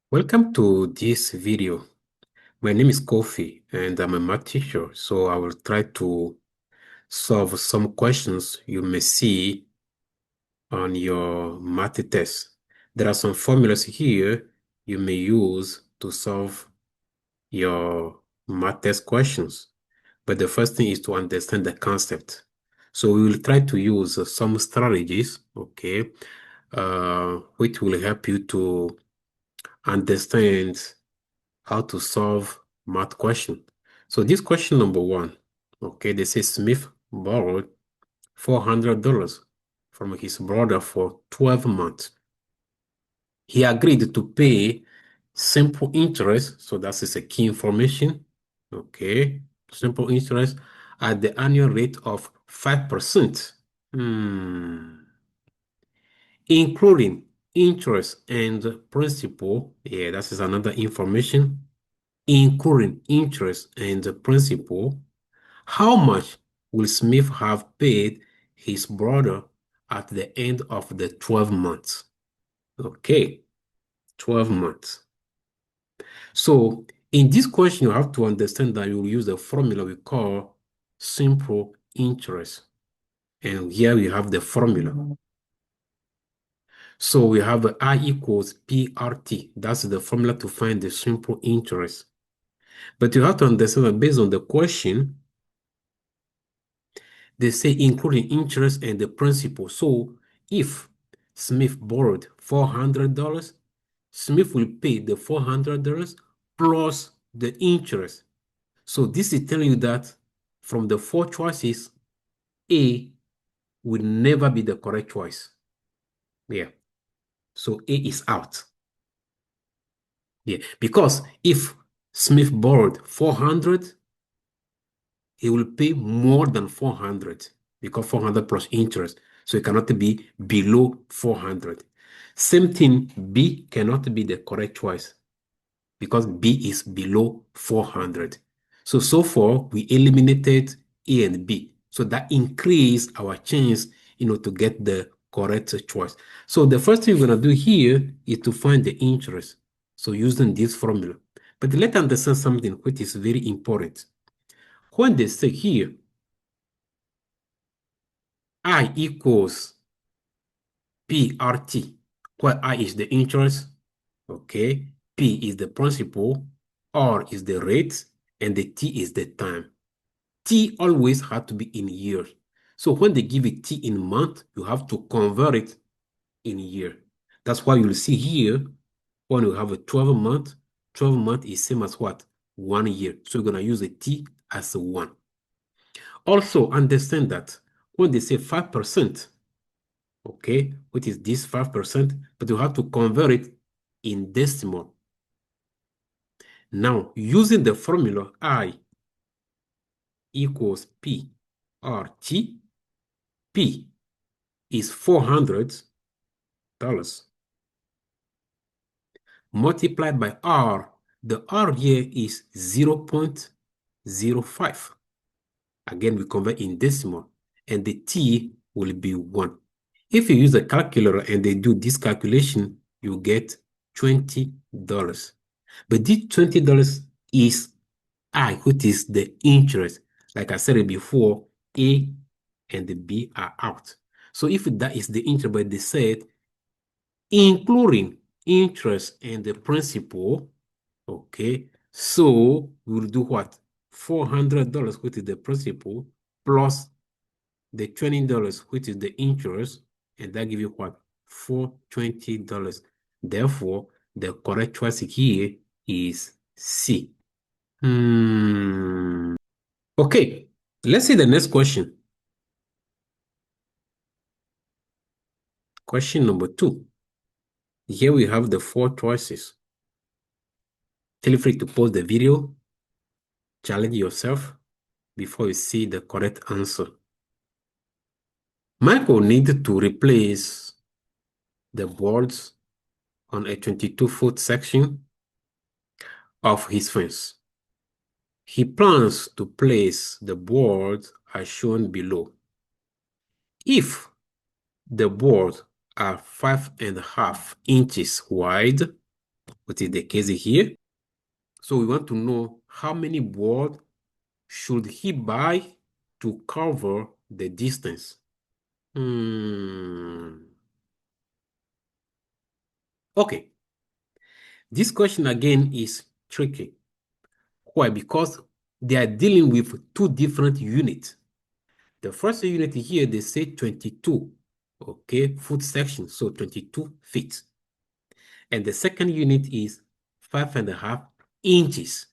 Welcome to this video. My name is Kofi and I'm a math teacher, so I will try to solve some questions you may see on your math test. There are some formulas here you may use to solve your math test questions. But the first thing is to understand the concept. So we will try to use some strategies, okay, which will help you to understand how to solve math question. So this question number one, okay, they say Smith borrowed $400 from his brother for 12 months. He agreed to pay simple interest, so that is a key information, okay, simple interest at the annual rate of 5%, including interest and principal. Yeah, that is another information. Including interest and principal, how much will Smith have paid his brother at the end of the 12 months? Okay, 12 months. So in this question, you have to understand that you will use the formula we call simple interest. And here we have the formula. So we have I equals PRT. That's the formula to find the simple interest. But you have to understand that based on the question, they say including interest and the principal. So if Smith borrowed $400, Smith will pay the $400 plus the interest. So this is telling you that from the four choices, A will never be the correct choice. Yeah. So A is out. Yeah. Because if Smith borrowed 400, he will pay more than 400 because 400 plus interest. So it cannot be below 400. Same thing, B cannot be the correct choice because B is below 400. So far, we eliminated A and B. So that increased our chance, to get the correct choice. So the first thing we're going to do here is to find the interest. So using this formula. But let's understand something which is very important. When they say here, I equals PRT, where I is the interest, okay, P is the principal, R is the rate, and the T is the time. T always has to be in years. So when they give it T in month, you have to convert it in year. That's why you'll see here, when you have a 12 month is same as what? 1 year. So you're going to use a T as a 1. Also understand that when they say 5%, okay, which is this 5%, but you have to convert it in decimal. Now, using the formula I equals P R T, P is $400 multiplied by R. The R here is 0.05. Again, we convert in decimal, and the T will be 1. If you use a calculator and they do this calculation, you get $20. But this $20 is I, which is the interest. Like I said before, A and the B are out. So if that is the interest, but they said, including interest and the principal, okay, so we'll do what? $400, which is the principal, plus the $20, which is the interest, and that gives you what? $420. Therefore, the correct choice here is C. Okay, let's see the next question. Question number 2. Here we have the 4 choices. Feel free to pause the video, challenge yourself before you see the correct answer. Michael needed to replace the boards on a 22-foot section of his fence. He plans to place the boards as shown below. If the boards are 5.5 inches wide which is the case here. So we want to know how many boards should he buy to cover the distance. Okay, this question again is tricky. Why? Because they are dealing with two different units. The first unit here, they say 22, okay, foot section, so 22 feet. And the second unit is 5.5 inches.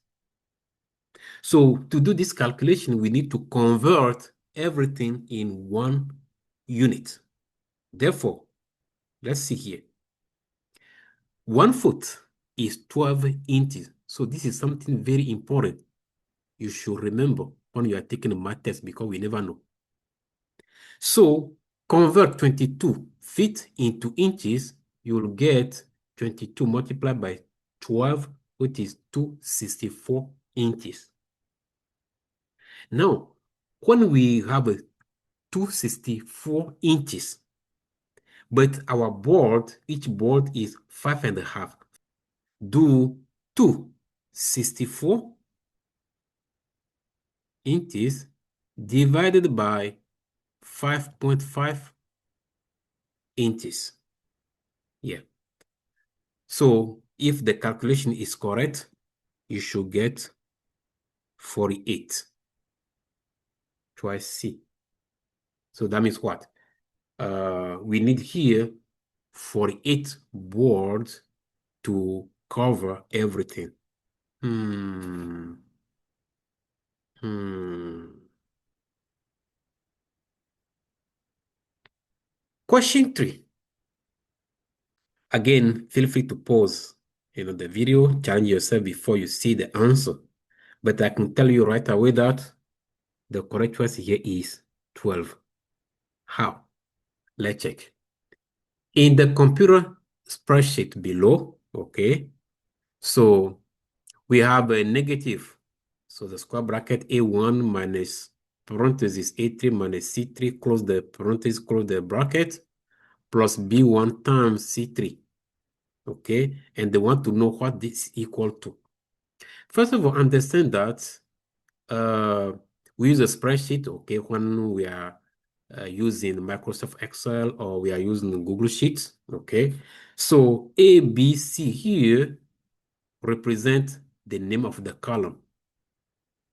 So to do this calculation, we need to convert everything in one unit. Therefore, let's see here. 1 foot is 12 inches. So this is something very important you should remember when you are taking a math test, because we never know. So convert 22 feet into inches, you will get 22 multiplied by 12, which is 264 inches. Now, when we have a 264 inches, but our board, each board is 5.5, do 264 inches divided by 5.5 inches. Yeah. So if the calculation is correct, you should get 48 twice C. So that means what? We need here 48 boards to cover everything. Hmm. Question 3. Again, feel free to pause, the video, challenge yourself before you see the answer. But I can tell you right away that the correct choice here is 12. How? Let's check. In the computer spreadsheet below, okay, so we have a negative. So the square bracket A1 minus parenthesis A3 minus C3, close the parenthesis, close the bracket, plus B1 times C3. Okay, and they want to know what this is equal to. First of all, understand that we use a spreadsheet, okay, when we are using Microsoft Excel or we are using Google Sheets, okay? So A, B, C here represent the name of the column,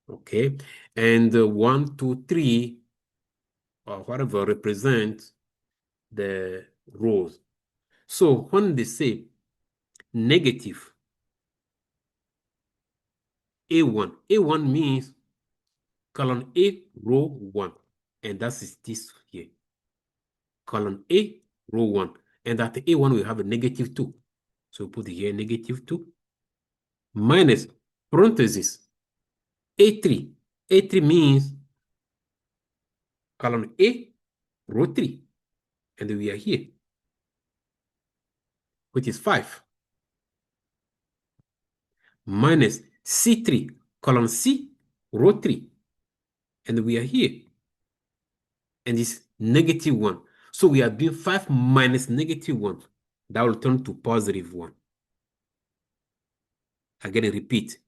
okay? And 1, 2, 3, or whatever represent the rows. So when they say negative A1, A1 means column A, row 1, and that is this here. Column A, row 1. And at A1, we have a -2. So put here -2 minus parenthesis A3. A3 means column A, row 3. And we are here, which is 5. Minus C3, column C, row 3. And we are here. And it's -1. So we are doing 5 minus -1. That will turn to +1. Again, repeat.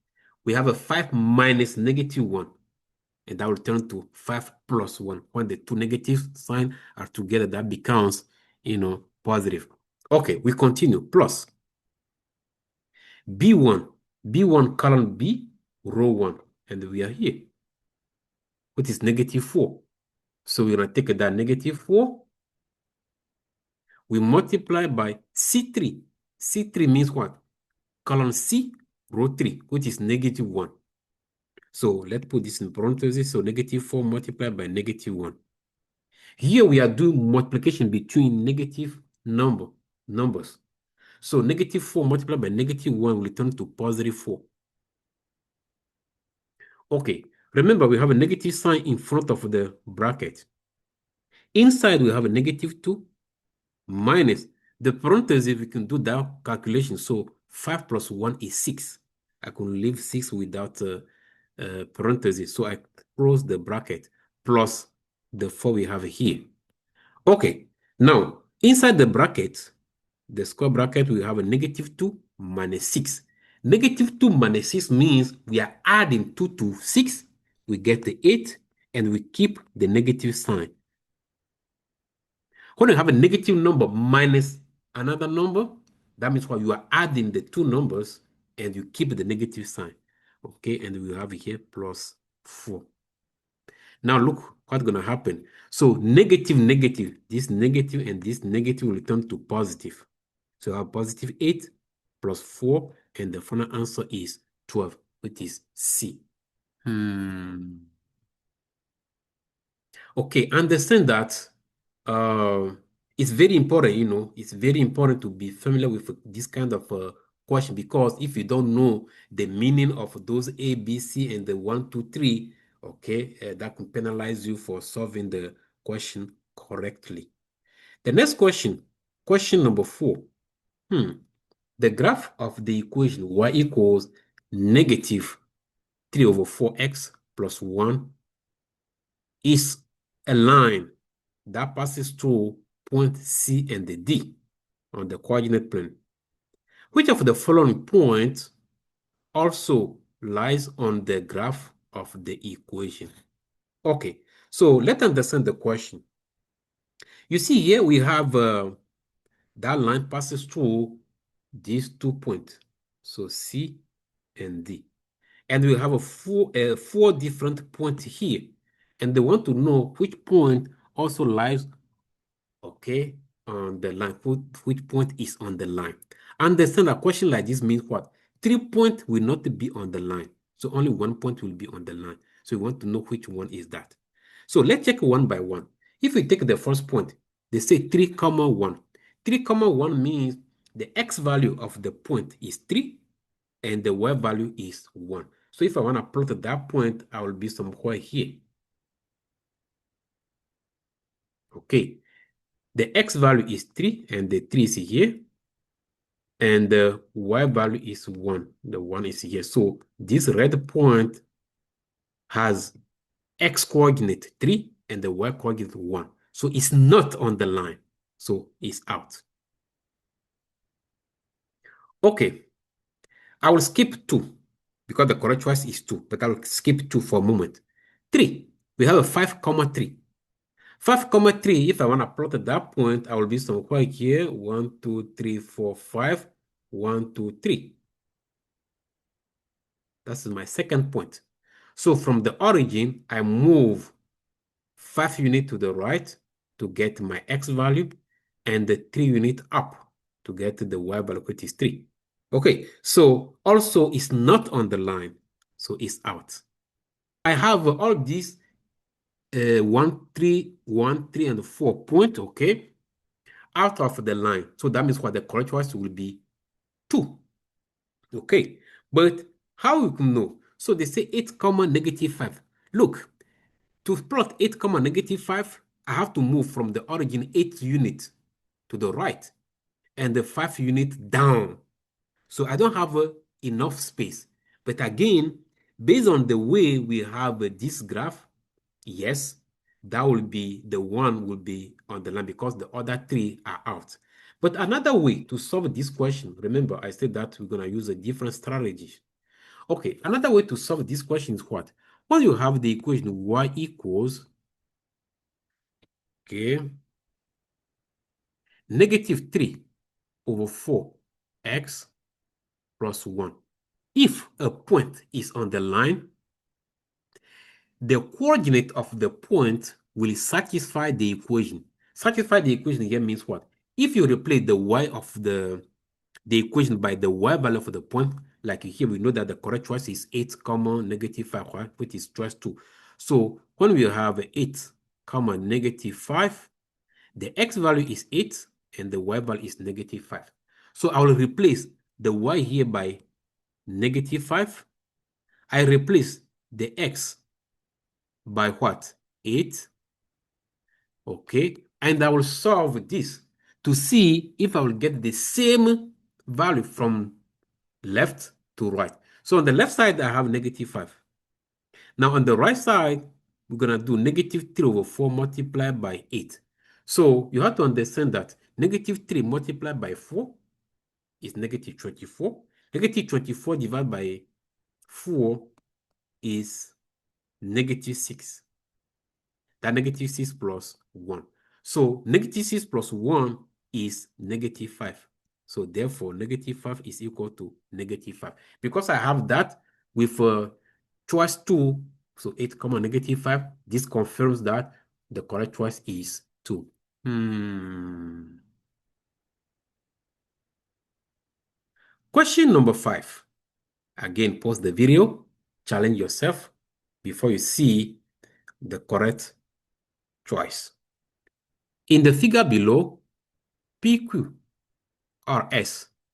We have a 5 minus -1. And that will turn to 5 plus 1. When the two negative signs are together, that becomes, positive. Okay, we continue. Plus B1. B1 column B, row 1. And we are here, which is -4. So we're going to take that -4. We multiply by C3. C3 means what? Column C, row 3, which is -1. So let's put this in parentheses. So -4 multiplied by -1. Here we are doing multiplication between negative numbers. So -4 multiplied by -1 will return to +4. Okay, remember we have a negative sign in front of the bracket. Inside we have a -2 minus the parentheses. We can do that calculation. So 5 plus 1 is 6. I can leave 6 without parentheses. So I close the bracket plus the 4 we have here. Okay, now inside the bracket, the square bracket, we have a -2 minus 6. Negative 2 minus 6 means we are adding 2 to 6. We get the 8, and we keep the negative sign. When you have a negative number minus another number, that means what you are adding the two numbers, and you keep the negative sign. Okay, and we have here plus 4. Now look what's going to happen. So negative, negative, this negative and this negative will return to positive. So I have positive 8 plus 4, and the final answer is 12, which is C. Okay, understand that it's very important, it's very important to be familiar with this kind of question, because if you don't know the meaning of those A, B, C, and the 1, 2, 3, okay, that can penalize you for solving the question correctly. The next question, question number 4. The graph of the equation y equals negative 3 over 4x plus 1 is a line that passes through point C and the D on the coordinate plane. Which of the following points also lies on the graph of the equation? Okay, so let's understand the question. You see here we have that line passes through these 2 points, so C and D. And we have four different points here. And they want to know which point also lies, okay, on the line, which point is on the line. Understand a question like this means what? 3 points will not be on the line. So only 1 point will be on the line. So we want to know which one is that. So let's check one by one. If we take the first point, they say 3, 1. 3, 1 means the x value of the point is 3 and the y value is 1. So if I want to plot that point, I will be somewhere here. Okay. The x value is 3, and the 3 is here. And the y value is 1. The 1 is here. So this red point has x coordinate 3 and the y coordinate 1. So it's not on the line. So it's out. Okay. I will skip 2 because the correct choice is 2, but I will skip 2 for a moment. 3. We have a 5, 3. 5, 3, if I want to plot at that point, I will be somewhere here. 1, 2, 3, 4, 5. 1, 2, 3. That's my second point. So from the origin, I move 5 units to the right to get my x value, and the 3 units up to get the y value, which is 3. Okay, so also it's not on the line, so it's out. I have all these 1, 3, 1, 3, and 4 point, okay, out of the line. So that means what the correct choice will be 2. Okay, but how you can know? So they say 8, negative 5. Look, to plot 8, negative 5, I have to move from the origin 8 units to the right and the 5 units down. So I don't have enough space. But again, based on the way we have this graph, yes, that will be the one will be on the line because the other 3 are out. But another way to solve this question, remember I said that we're going to use a different strategy. Okay, another way to solve this question is what? When you have the equation y equals, okay, negative 3 over 4x plus 1. If a point is on the line, the coordinate of the point will satisfy the equation. Satisfy the equation here means what? If you replace the y of the equation by the y value of the point, like here we know that the correct choice is 8, negative 5, right? Which is choice 2. So when we have 8, negative 5, the x value is 8 and the y value is negative 5. So I will replace the y here by negative 5. I replace the x by what? 8. Okay. And I will solve this to see if I will get the same value from left to right. So on the left side, I have negative 5. Now on the right side, we're going to do negative 3 over 4 multiplied by 8. So you have to understand that negative 3 multiplied by 4 is negative 24. Negative 24 divided by 4 is negative 6. That negative 6 plus 1. So negative 6 plus 1 is negative 5. So therefore, negative 5 is equal to negative 5. Because I have that with choice 2, so 8 comma negative 5, this confirms that the correct choice is 2. Question number 5. Again, pause the video, challenge yourself before you see the correct choice. In the figure below, PQRS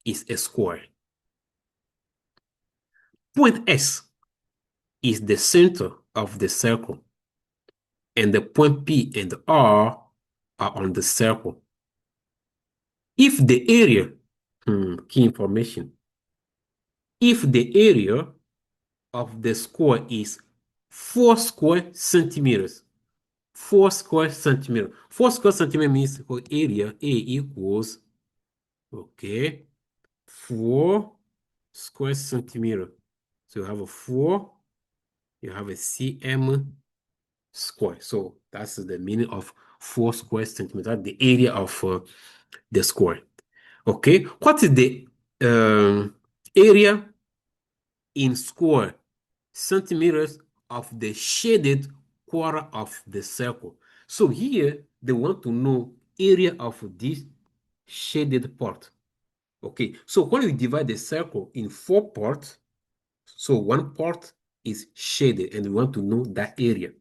is a square. Point S is the center of the circle, and the point P and R are on the circle. If the area, key information, if the area of the square is 4 square centimeters, 4 square centimeters. 4 square centimeters means area A equals, okay, 4 square centimeter. So you have a 4, you have a cm square. So that's the meaning of 4 square centimeter, the area of the square. Okay, what is the area in square centimeters of the shaded quarter of the circle? So here they want to know area of this shaded part. Okay, so when we divide the circle in 4 parts, so one part is shaded and we want to know that area.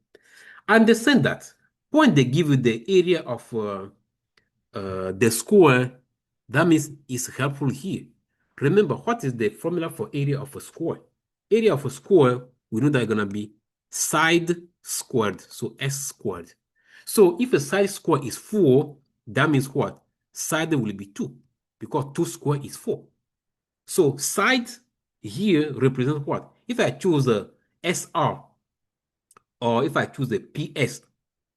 Understand that when they give you the area of the square, that means it's helpful here. Remember, what is the formula for area of a square? Area of a square, we know that it's going to be side squared, so s squared. So if a side square is 4, that means what? Side will be 2, because 2 square is 4. So side here represents what? If I choose a SR, or if I choose a PS,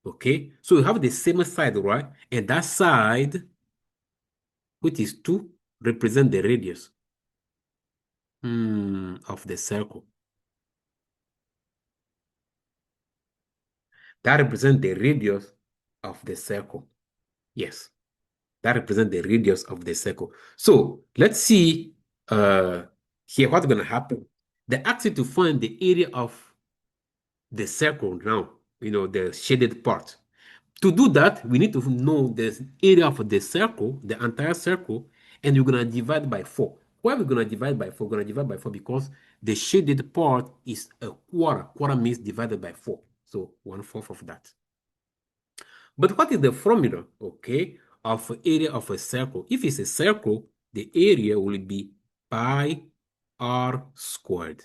okay? So you have the same side, right? And that side, which is 2, represent the radius of the circle. That represents the radius of the circle. Yes, that represents the radius of the circle. So let's see here what's going to happen. They ask you to find the area of the circle now, the shaded part. To do that, we need to know the area of the circle, the entire circle, and we're going to divide by 4. Why are we going to divide by 4? We're going to divide by 4 because the shaded part is a quarter. Quarter means divided by 4. So 1/4 of that. But what is the formula, okay, of area of a circle? If it's a circle, the area will be pi r squared.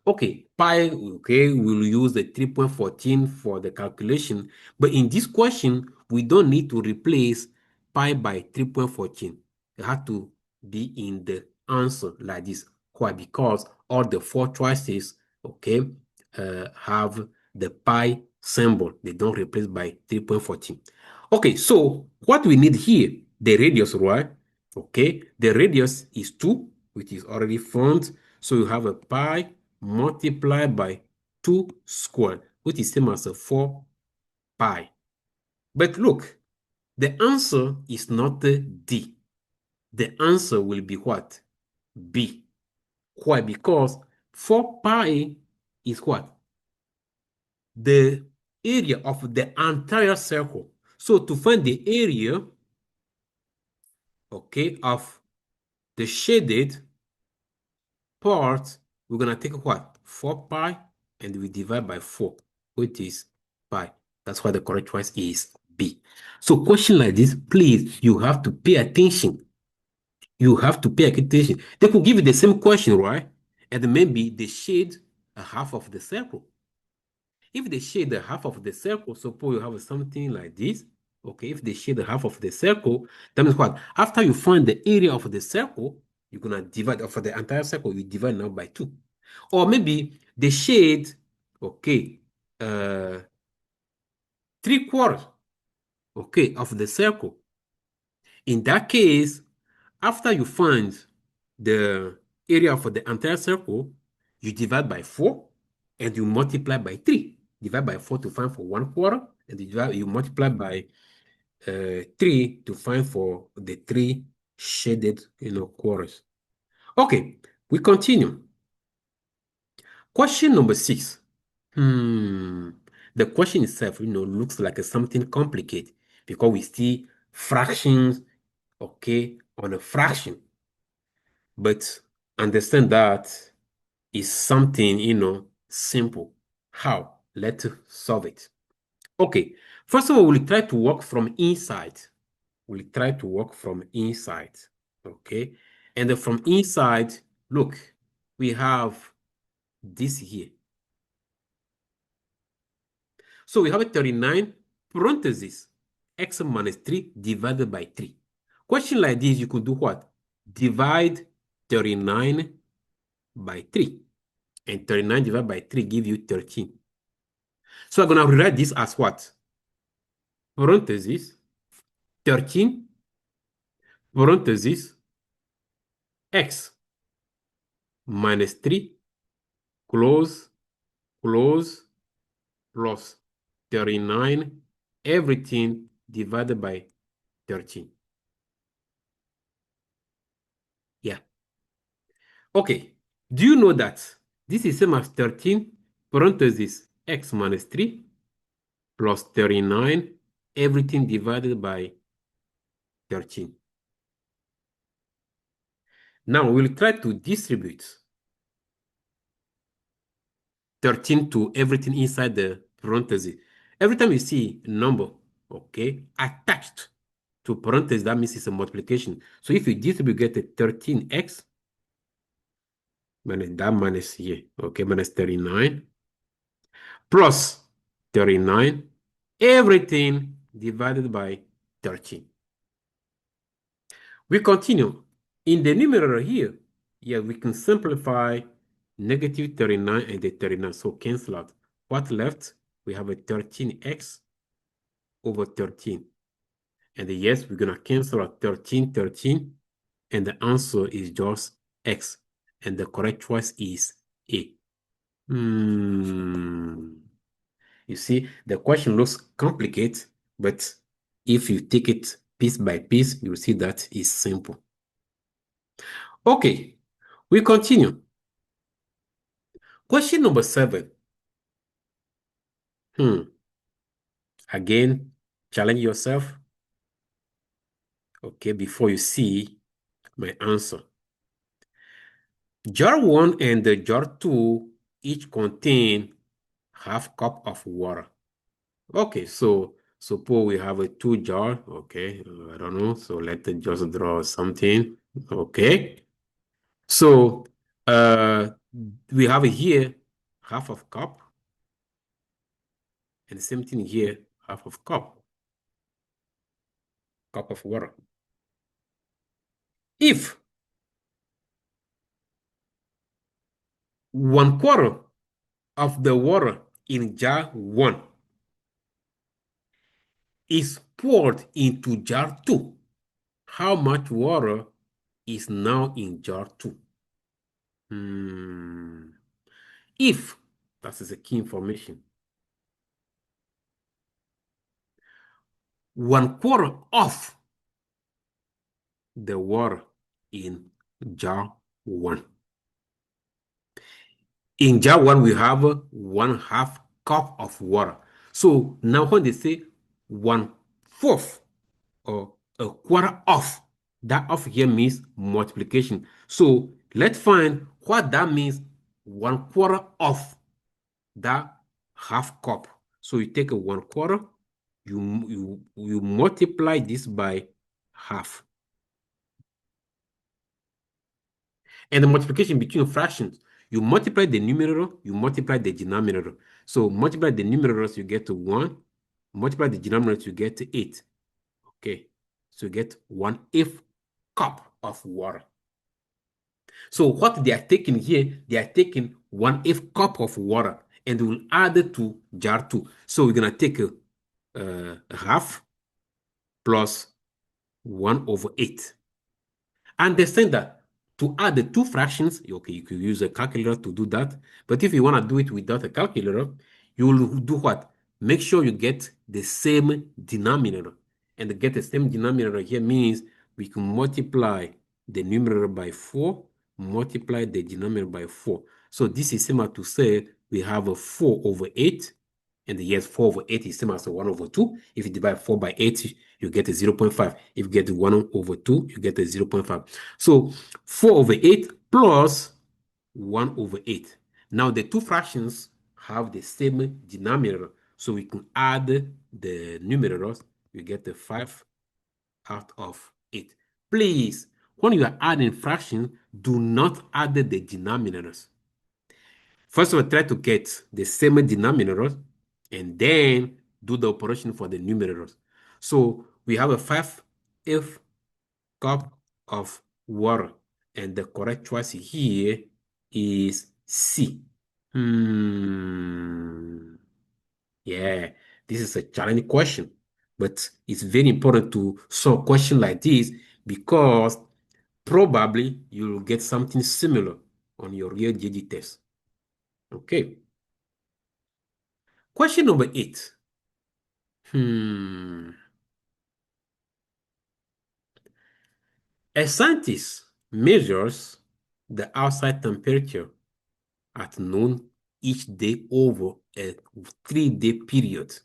Okay, pi, okay, we'll use the 3.14 for the calculation, but in this question, we don't need to replace pi by 3.14. It has to be in the answer like this. Why? Because all the 4 choices, okay, have the pi symbol. They don't replace by 3.14. Okay, so what we need here, the radius, right? Okay, the radius is 2, which is already found. So you have a pi multiplied by 2 squared, which is same as a 4 pi. But look, the answer is not D. The answer will be what? B. Why? Because 4 pi is what? The area of the entire circle. So to find the area, okay, of the shaded part, we're going to take what? 4 pi, and we divide by 4, which is pi. That's why the correct choice is B. So question like this, please, you have to pay attention. You have to pay attention. They could give you the same question, right? And maybe they shade a half of the circle. If they shade the half of the circle, suppose you have something like this. Okay, if they shade the half of the circle, that means what? After you find the area of the circle, you're gonna divide for the entire circle, you divide now by 2. Or maybe the shade, okay, 3/4, okay, of the circle. In that case, After you find the area for the entire circle, you divide by 4 and you multiply by 3. Divide by 4 to find for 1/4, and you multiply by 3 to find for the 3 shaded, quarters. Okay, we continue. Question number 6. The question itself, looks like something complicated because we see fractions, okay, on a fraction. But understand that is something, simple. How? Let's solve it. Okay, first of all, we'll try to work from inside. We'll try to work from inside, okay? And then from inside, look, we have this here. So we have a 39 parentheses, x minus 3 divided by 3. Question like this, you could do what? Divide 39 by 3. And 39 divided by 3 give you 13. So I'm going to rewrite this as what? Parentheses, 13, parentheses, x minus 3, close, close, plus 39, everything divided by 13. Yeah. Okay. Do you know that this is same as 13 parentheses x minus 3 plus 39, everything divided by 13. Now we'll try to distribute 13 to everything inside the parentheses. Every time you see a number, okay, attached to parentheses, that means it's a multiplication. So if you distribute, you get a 13x minus that minus here, okay, minus 39 plus 39, everything divided by 13. We continue. In the numerator here, yeah, we can simplify negative 39 and the 39, so cancel out. What left? We have a 13x over 13. And yes, we're going to cancel out 13, 13, and the answer is just x. And the correct choice is A. You see, the question looks complicated, but if you take it piece by piece, you'll see that it's simple. Okay, we continue. Question number 7. Again, challenge yourself, okay, before you see my answer. Jar 1 and the jar 2 each contain half cup of water. Okay, so suppose we have a 2 jar, okay, I don't know, so let's just draw something, okay. So we have here half of cup, and the same thing here, half of cup of water. If 1/4 of the water in jar 1 is poured into jar 2, how much water is now in jar 2? If, that is a key information, 1/4 of the water in jar 1. In jar 1, we have 1/2 cup of water. So now when they say 1/4 or a quarter of, that of here means multiplication. So let's find what that means, 1/4 of that half cup. So you take a 1/4, you multiply this by half. And the multiplication between fractions, you multiply the numerator, you multiply the denominator. So multiply the numerators, you get to 1. Multiply the denominators, you get to 8. Okay, so you get 1/8 cup of water. So what they are taking here, they are taking 1/8 cup of water and will add it to jar 2. So we're going to take a half plus 1/8. Understand that to add the two fractions, okay, you could use a calculator to do that. But if you want to do it without a calculator, you will do what? Make sure you get the same denominator. And to get the same denominator here means we can multiply the numerator by 4, multiply the denominator by 4. So this is similar to say we have a 4 over 8. And yes, 4 over 8 is same as 1 over 2. If you divide 4 by 8, you get a 0.5. If you get 1 over 2, you get a 0.5. So 4 over 8 plus 1 over 8. Now the two fractions have the same denominator. So we can add the numerators. You get the 5 out of 8. Please, when you are adding fractions, do not add the denominators. First of all, try to get the same denominators and then do the operation for the numerators. So we have a 5 cup of water, and the correct choice here is C. Yeah, this is a challenging question, but it's very important to solve a question like this because probably you'll get something similar on your real GED test. Okay. Question number 8. Hmm. A scientist measures the outside temperature at noon each day over a 3-day period.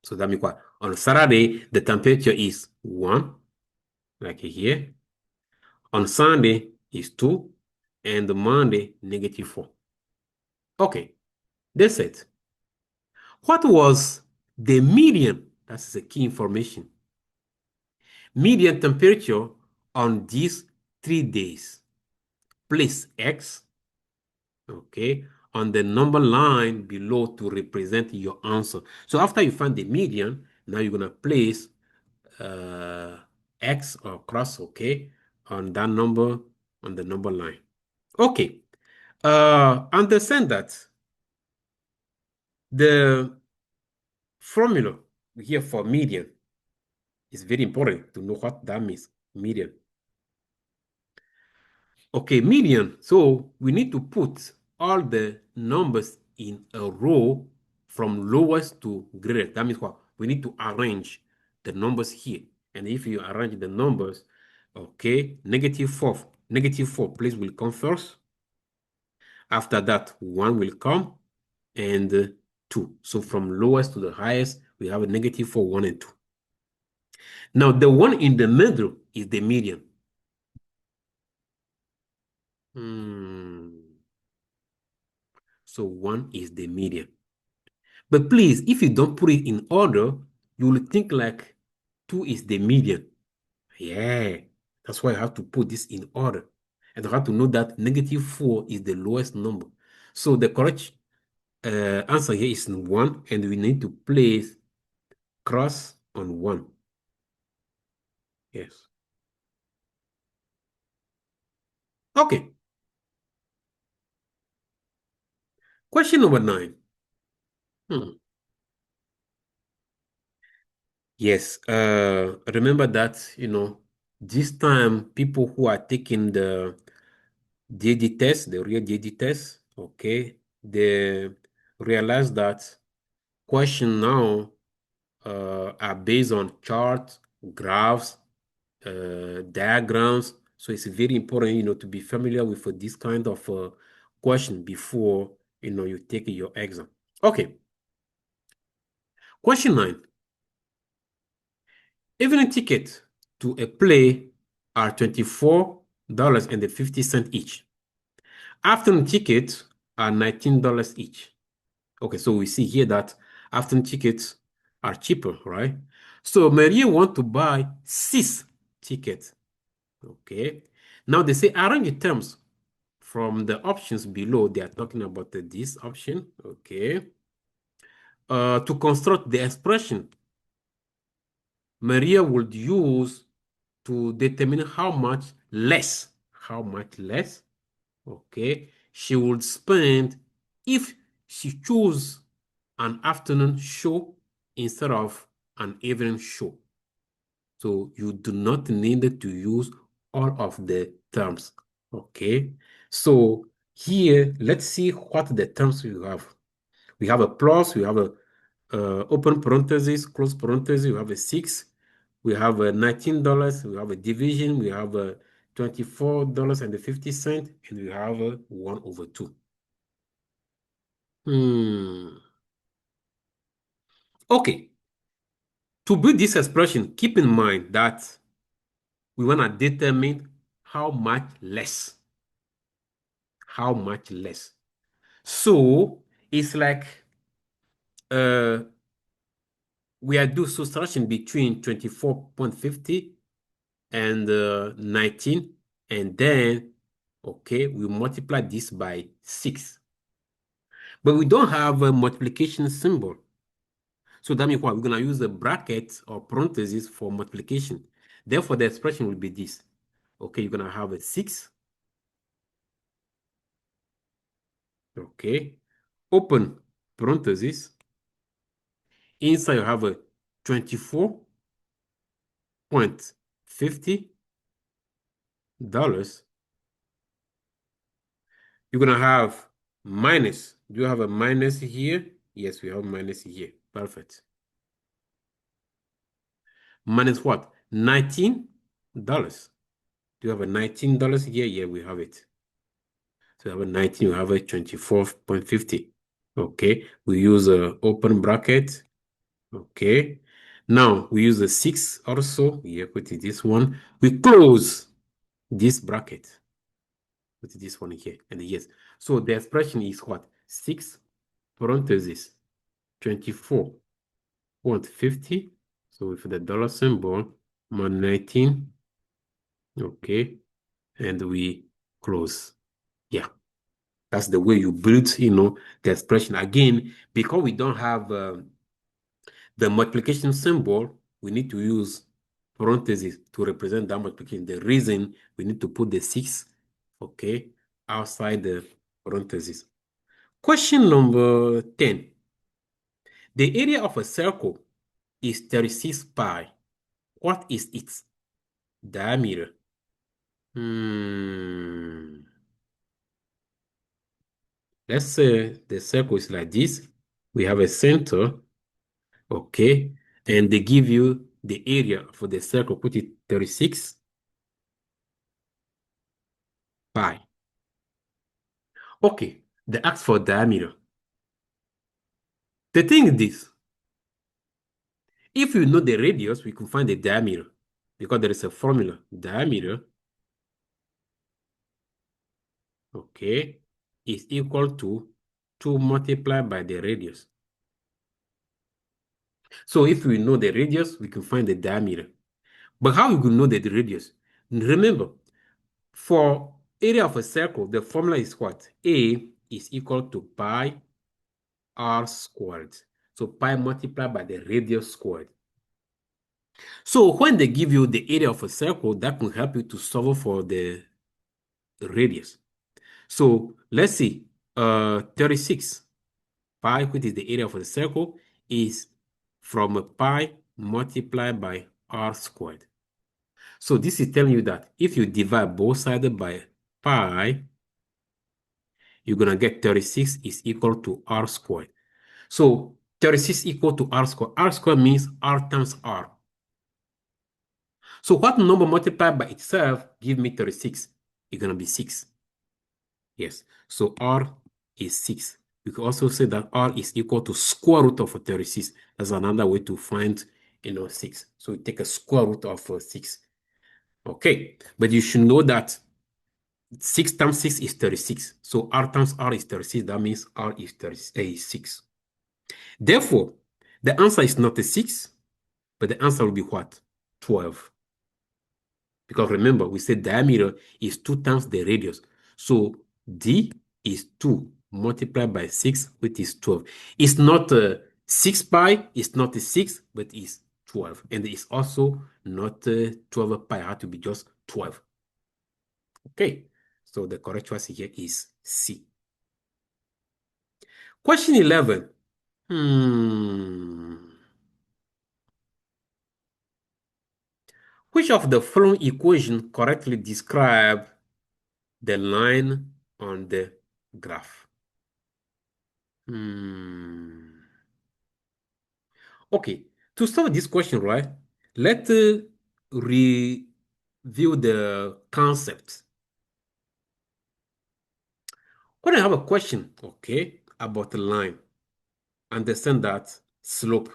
So that means what? On Saturday, the temperature is 1, like here. On Sunday is 2, and Monday, -4. Okay, that's it. What was the median? That's the key information. Median temperature on these 3 days. Place X, okay, on the number line below to represent your answer. So after you find the median, now you're gonna place X or cross, okay, on that number, on the number line. Okay, understand that the formula here for median is very important to know what that means, median. Okay, median. So we need to put all the numbers in a row from lowest to greatest. That means what? We need to arrange the numbers here. And if you arrange the numbers, okay, -4 place will come first. After that, 1 will come and 2. So from lowest to the highest, we have a -4, 1, and 2. Now, the one in the middle is the median. So 1 is the median. But please, if you don't put it in order, you will think like 2 is the median. Yeah, that's why I have to put this in order. And I have to know that -4 is the lowest number. So the correct answer here is 1, and we need to place cross on 1. Yes. Okay. Question number 9. Hmm. Yes. Remember that, this time people who are taking the GED test, the real GED test, okay, they realize that question now are based on charts, graphs, diagrams. So it's very important, to be familiar with this kind of question before, you take your exam. Okay. Question 9. Evening ticket to a play are $24.50 each. Afternoon tickets are $19 each. Okay, so we see here that afternoon tickets are cheaper, right? So Maria want to buy 6 tickets. Okay. Now they say arrange the terms from the options below. They are talking about this option. Okay. To construct the expression Maria would use to determine how much less, okay, she would spend if she chose an afternoon show instead of an evening show. So you do not need to use all of the terms. Okay. So here, let's see what the terms we have. We have a plus, we have a open parenthesis, close parenthesis, we have a 6, we have a $19, we have a division, we have a $24.50, and we have a 1 over 2. Okay. To build this expression, keep in mind that we want to determine how much less. How much less. So it's like uh, we are doing subtraction between 24.50 and 19, and then, okay, we multiply this by 6. But we don't have a multiplication symbol. So that means what? We're going to use a bracket or parenthesis for multiplication. Therefore, the expression will be this. Okay, you're going to have a 6. Okay. Open parenthesis. Inside, you have a 24.50 dollars. You're going to have minus. Do you have a minus here? Yes, we have minus here. Perfect. Minus what? $19. Do you have a $19 here? Yeah, we have it. So we have a 19, we have a 24.50. Okay, we use a open bracket. Okay, now we use a 6 also. Yeah, put it this one. We close this bracket. Put this one here and yes. So the expression is what? 6 parentheses 24.50. So with the dollar symbol, 19. Okay, and we close. Yeah, that's the way you build, the expression. Again, because we don't have the multiplication symbol, we need to use parentheses to represent that multiplication. The reason we need to put the 6, okay, outside the parentheses. Question number 10. The area of a circle is 36 pi. What is its diameter? Let's say the circle is like this. We have a center, okay, and they give you the area for the circle, put it 36 pi. Okay, they ask for diameter. The thing is this, if you know the radius, we can find the diameter because there is a formula. Diameter, okay, is equal to 2 multiplied by the radius. So if we know the radius, we can find the diameter. But how you can know the radius? Remember, for area of a circle, the formula is what? A is equal to pi r squared. So pi multiplied by the radius squared. So when they give you the area of a circle, that can help you to solve for the radius. So let's see, 36 pi, which is the area of the circle, is from a pi multiplied by r squared. So this is telling you that if you divide both sides by pi, you're going to get 36 is equal to r squared. So 36 equal to r squared. R squared means r times r. So what number multiplied by itself give me 36? It's going to be 6. Yes. So r is 6. We can also say that r is equal to square root of 36. That's another way to find, 6. So we take a square root of 6. Okay. But you should know that 6 times 6 is 36. So r times r is 36. That means r is 36. Therefore, the answer is not a 6, but the answer will be what? 12. Because remember, we said diameter is 2 times the radius. So D is 2 multiplied by 6, which is 12. It's not 6 pi, it's not a 6, but it's 12. And it's also not 12 pi, it has to be just 12. Okay, so the correct choice here is C. Question 11. Which of the following equation correctly describe the line on the graph? Hmm. Okay, to solve this question, right, let's review the concept. When I have a question, okay, about a line, understand that slope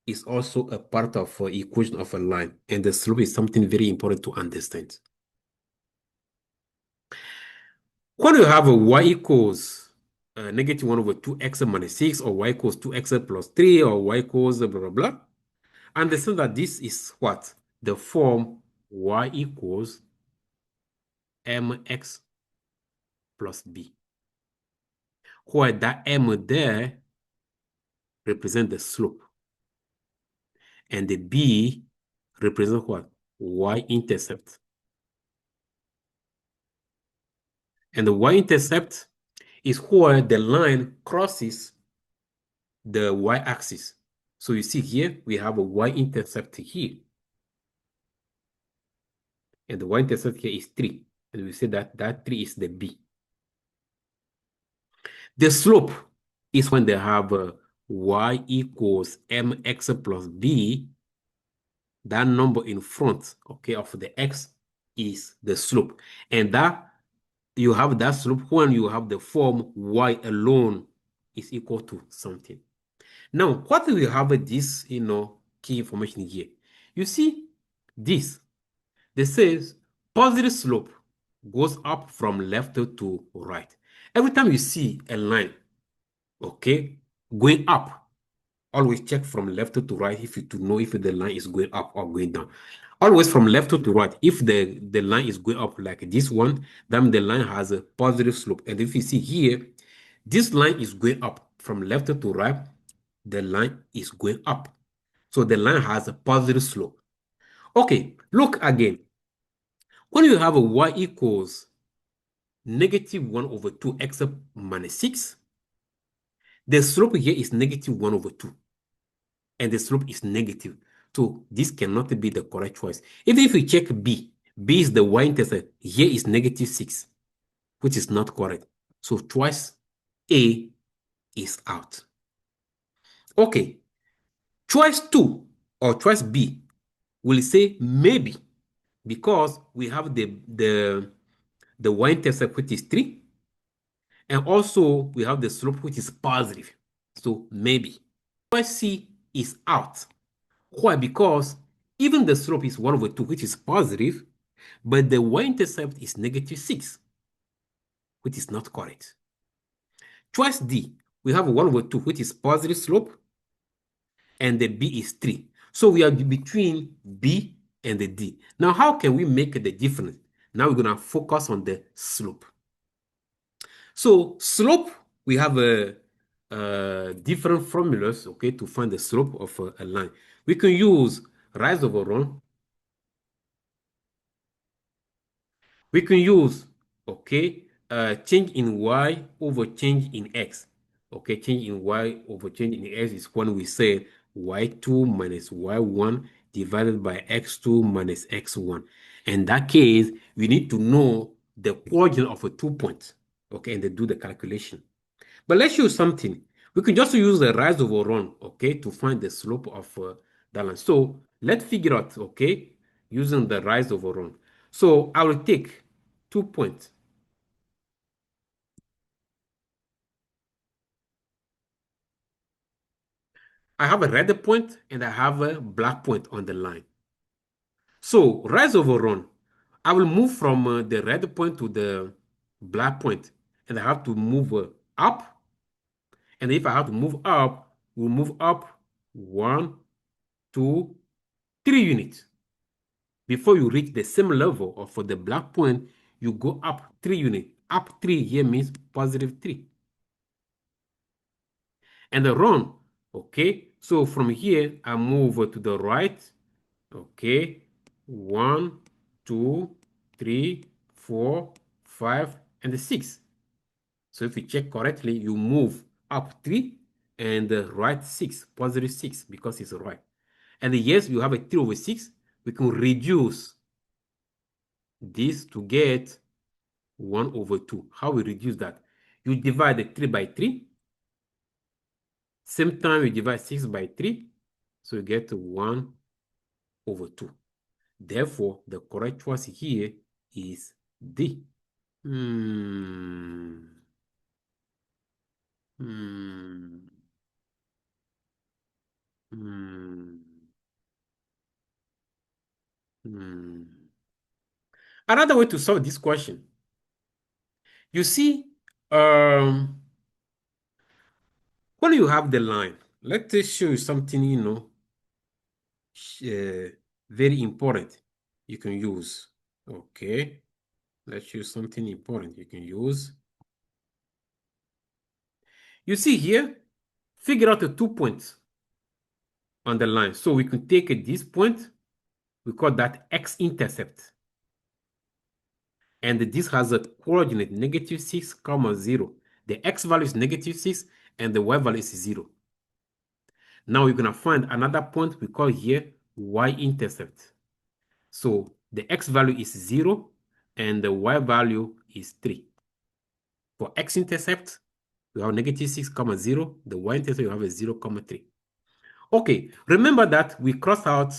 is also a part of equation of a line, and the slope is something very important to understand. When you have a y equals negative 1 over 2x minus 6, or y equals 2x plus 3, or y equals blah, blah, blah, understand that this is what? The form y equals mx plus b, where that m there represent the slope, and the b represent what? Y-intercept. And the y-intercept is where the line crosses the y-axis. So you see here, we have a y-intercept here. And the y-intercept here is 3. And we say that that 3 is the b. The slope is when they have y equals mx plus b. That number in front, okay, of the x is the slope. And that you have that slope when you have the form y alone is equal to something. Now, what do we have this, key information here? You see this. This says positive slope goes up from left to right. Every time you see a line, okay, going up, always check from left to right if you to know if the line is going up or going down. Always from left to right. If the line is going up like this one, then the line has a positive slope. And if you see here, this line is going up from left to right, the line is going up. So the line has a positive slope. Okay, look again. When you have a y equals negative 1 over 2x minus 6, the slope here is negative 1 over 2. And the slope is negative. So this cannot be the correct choice. Even if we check B, B is the y-intercept. Here is negative 6, which is not correct. So choice A is out. Okay, choice 2 or choice B will say maybe, because we have the y-intercept, which is 3, and also we have the slope, which is positive. So maybe. Choice C is out. Why? Because even the slope is 1 over 2, which is positive, but the y-intercept is negative 6, which is not correct. Choice D, we have 1 over 2, which is positive slope, and the B is 3. So we are between B and the D. Now, how can we make the difference? Now we're going to focus on the slope. So slope, we have different formulas, okay, to find the slope of a line. We can use rise over run. We can use, okay, change in y over change in x. Okay, change in y over change in x is when we say y2 minus y1 divided by x2 minus x1. In that case, we need to know the coordinate of a 2 points, okay, and then do the calculation. But let's use something. We can just use the rise over run, okay, to find the slope of that line. So let's figure out, okay, using the rise over run. So I will take 2 points. I have a red point and I have a black point on the line. So rise over run, I will move from the red point to the black point, and I have to move up. And if I have to move up, we'll move up 1, 2, 3 units. Before you reach the same level of for the black point, you go up 3 units. Up 3 here means positive 3. And the run, okay? So from here, I move to the right, okay? 1, 2, 3, 4, 5, and 6. So if you check correctly, you move up 3 and right 6, positive 6, because it's right. And yes, you have a 3 over 6, we can reduce this to get 1 over 2. How we reduce that? You divide the 3 by 3. Same time, you divide 6 by 3. So you get 1 over 2. Therefore, the correct choice here is D. Hmm. Hmm. Hmm. Hmm. Another way to solve this question. You see, when you have the line, let me show you something, very important you can use. Okay, let's use something important you can use. You see here, figure out the 2 points on the line. So we can take this point, we call that x-intercept. And this has a coordinate -6, 0. The x value is -6 and the y value is 0. Now we're going to find another point we call here y-intercept. So the x value is 0 and the y value is 3. For x-intercept, we have -6, 0. The y-intercept, you have a 0, 3. Okay, remember that we crossed out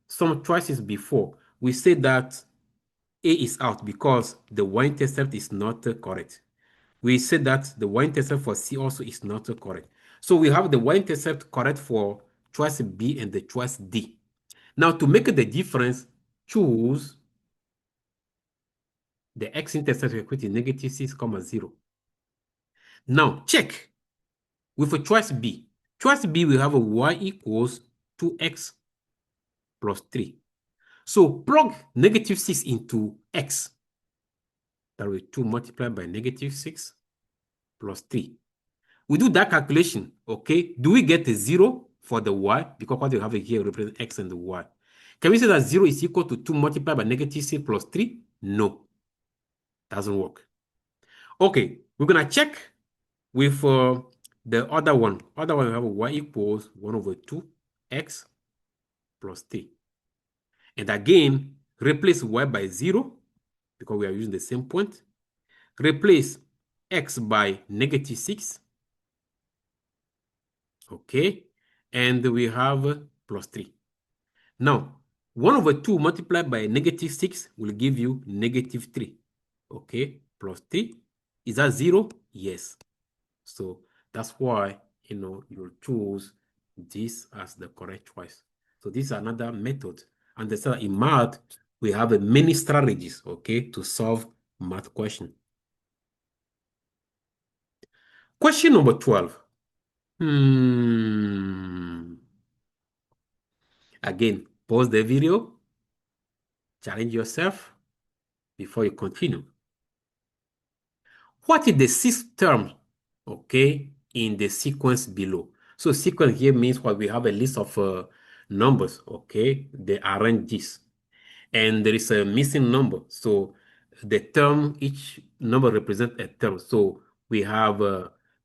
some choices before. We said that A is out because the y-intercept is not correct. We said that the y-intercept for C also is not correct. So we have the y-intercept correct for choice B and the choice D. Now to make the difference, choose the x-intercept equal to -6, 0. Now check with a choice B. Choice B, we have a y equals 2x plus 3. So plug -6 into x. That will be 2 multiplied by -6 plus 3. We do that calculation, okay? Do we get a 0 for the y? Because what we have here represents x and the y. Can we say that 0 is equal to 2 multiplied by -6 plus 3? No, doesn't work. Okay, we're going to check with the other one. Other one, we have y equals 1 over 2x plus 3. And again, replace y by 0 because we are using the same point. Replace x by -6. Okay, and we have plus 3. Now, 1 over 2 multiplied by -6 will give you -3. Okay, plus 3. Is that 0? Yes. So that's why, you'll choose this as the correct choice. So this is another method. And in math, we have many strategies, okay, to solve math question. Question number 12. Again, pause the video, challenge yourself before you continue. What is the sixth term, okay, in the sequence below? So sequence here means what we have a list of numbers, okay? They arrange this. And there is a missing number. So the term, each number represents a term. So we have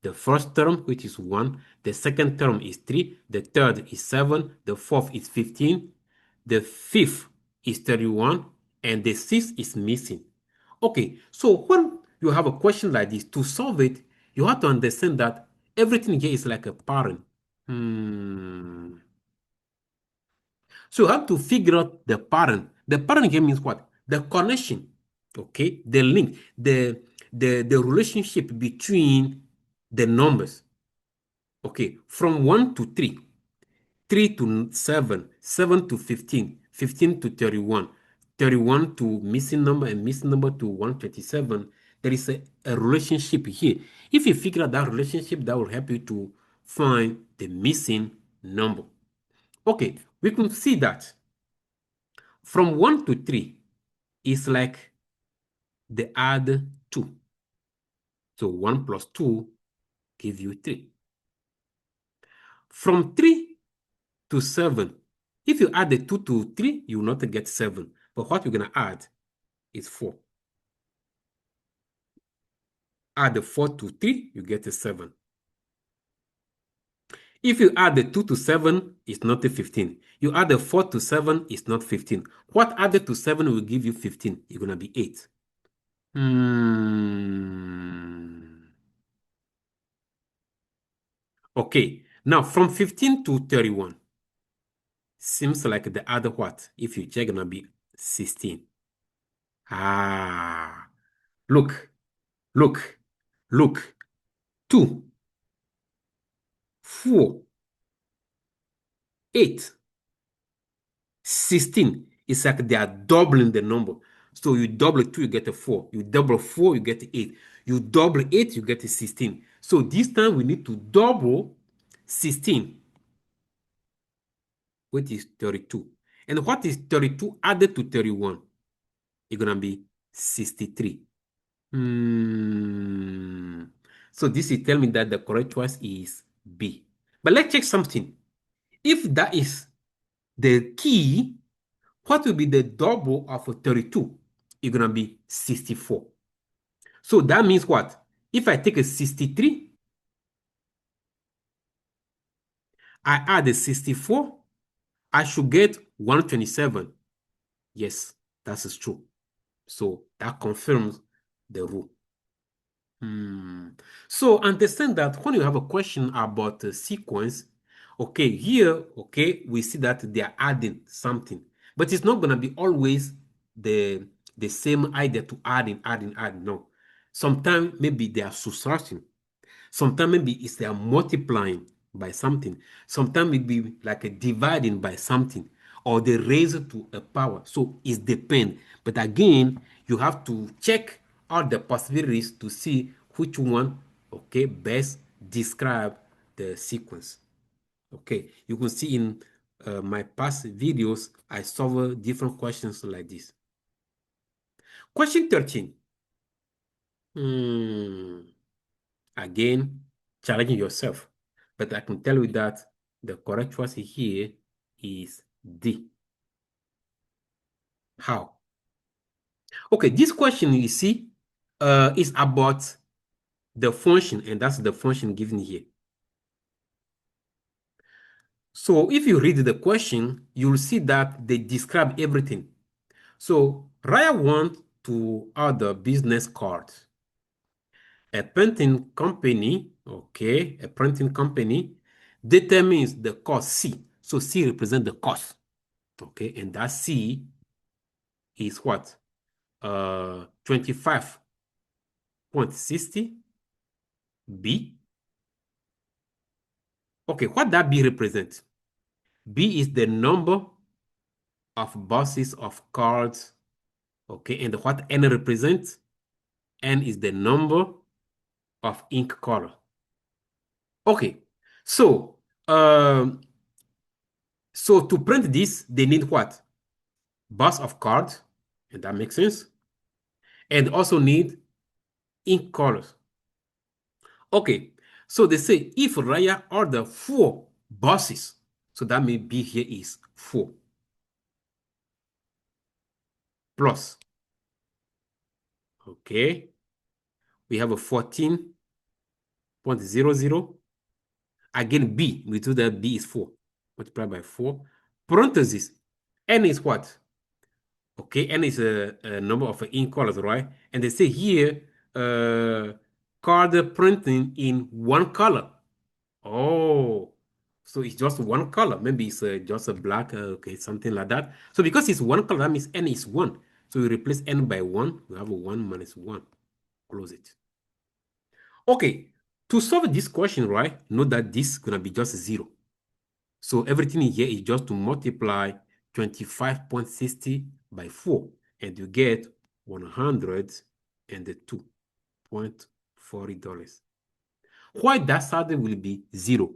the first term, which is 1. The second term is 3. The third is 7. The fourth is 15. The fifth is 31. And the sixth is missing. Okay, so when you have a question like this, to solve it, you have to understand that everything here is like a pattern. So you have to figure out the pattern. The pattern here means what? The connection, okay? The link, the relationship between the numbers. Okay, from 1 to 3, 3 to 7, 7 to 15, 15 to 31, 31 to missing number and missing number to 127. There is a relationship here. If you figure out that relationship, that will help you to find the missing number. Okay, we can see that from 1 to 3 is like the add 2. So 1 plus 2 give you 3. From 3 to 7, if you add the 2 to 3, you will not get 7. But what you're going to add is 4. Add the 4 to 3, you get a 7. If you add the 2 to 7, it's not a 15. You add the 4 to 7, it's not 15. What added to 7 will give you 15? It's going to be 8. Hmm. Okay. Now, from 15 to 31, seems like the other what? If you check, going to be 16. Ah. Look, look, look. 2, 4, 8. 16. It's like they are doubling the number. So you double 2, you get a 4. You double 4, you get 8. You double 8, you get a 16. So this time we need to double 16, which is 32. And what is 32 added to 31? It's going to be 63. Hmm. So this is telling me that the correct choice is B. But let's check something. If that is the key, what will be the double of 32? It's going to be 64. So that means what? If I take a 63, I add a 64, I should get 127. Yes, that is true. So that confirms the rule. So understand that when you have a question about a sequence, okay, here, okay, we see that they are adding something, but it's not going to be always the the same idea to adding. No, sometimes maybe they are subtracting. Sometimes maybe it's they are multiplying by something. Sometimes it be like a dividing by something, or they raise it to a power. So it depends. But again, you have to check all the possibilities to see which one, okay, best describe the sequence. Okay, you can see in my past videos, I solve different questions like this. Question 13. Hmm. Again, challenging yourself. But I can tell you that the correct choice here is D. How? Okay, this question you see is about the function, and that's the function given here. So if you read the question, you'll see that they describe everything. So Raya wants to order business cards. A printing company, okay, a printing company determines the cost C. So C represents the cost, okay, and that C is what? 25.60 B. Okay, what that B represents? B is the number of boxes of cards, okay, and what N represents? N is the number of ink color. Okay, so so to print this, they need what? Box of cards, and that makes sense. And also need ink colors. Okay, so they say if Raya order 4 boxes, so that may be here is 4 plus. Okay, we have a 14.00. Again, B, we do that B is 4 multiplied by 4. Parenthesis, N is what? Okay, N is a number of ink colors, right? And they say here, card printing in one color. Oh, so it's just one color. Maybe it's just a black, okay, something like that. So because it's one color, that means N is 1. So we replace N by 1. We have a 1 minus 1. Close it. Okay, to solve this question, right, note that this is going to be just 0. So everything in here is just to multiply 25.60 by 4. And you get $102.40. Why that salary will be 0?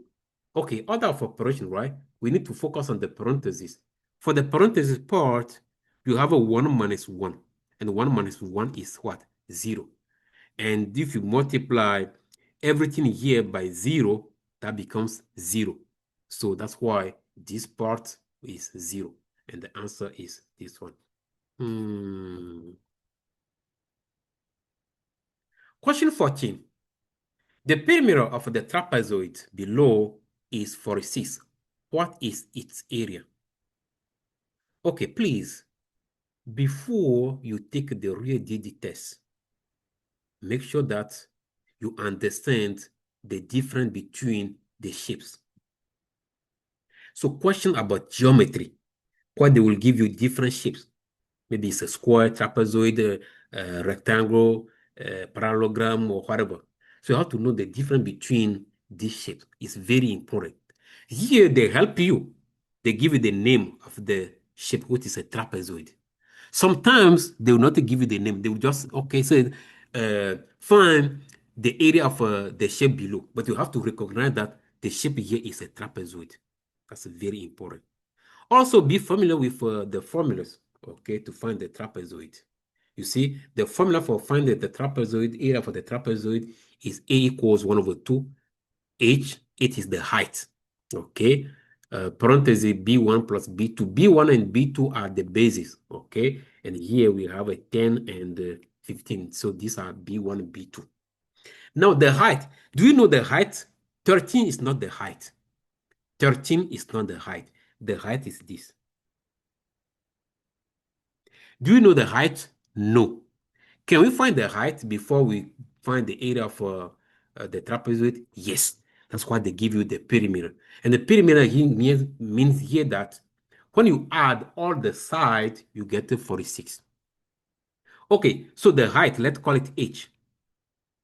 Okay, order of operation, right? We need to focus on the parentheses. For the parentheses part, you have a 1 minus 1. And 1 minus 1 is what? 0. And if you multiply everything here by 0, that becomes 0. So that's why this part is 0. And the answer is this one. Question 14. The perimeter of the trapezoid below is 46. What is its area? Okay, please, before you take the real GED test, make sure that you understand the difference between the shapes. So question about geometry, what they will give you different shapes. Maybe it's a square, trapezoid, rectangle, parallelogram, or whatever. So you have to know the difference between these shapes. It's very important. Here they help you. They give you the name of the shape, which is a trapezoid. Sometimes they will not give you the name. They will just, okay, say, find the area of the shape below. But you have to recognize that the shape here is a trapezoid. That's very important. Also, be familiar with the formulas, okay, to find the trapezoid. You see, the formula for finding the trapezoid, area for the trapezoid is A equals 1 over 2. H, it is the height, okay? Parenthesis B1 plus B2. B1 and B2 are the bases, okay? And here we have a 10 and 15. So these are B1 and B2. Now the height. Do you know the height? 13 is not the height. 13 is not the height. The height is this. Do you know the height? No. Can we find the height before we find the area for the trapezoid? Yes. That's why they give you the perimeter. And the perimeter here means here that when you add all the sides, you get to 46. Okay, so the height, let's call it h,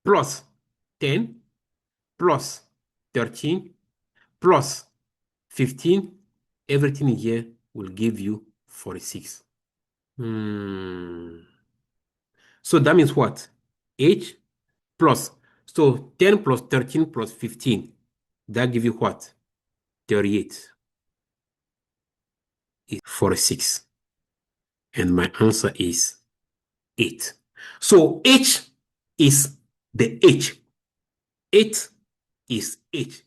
plus 10, plus 13, plus 15, everything here will give you 46. So that means what? H plus. So 10 plus 13 plus 15. That give you what? 38. Is 46. And my answer is 8. So H is the H. 8 is H.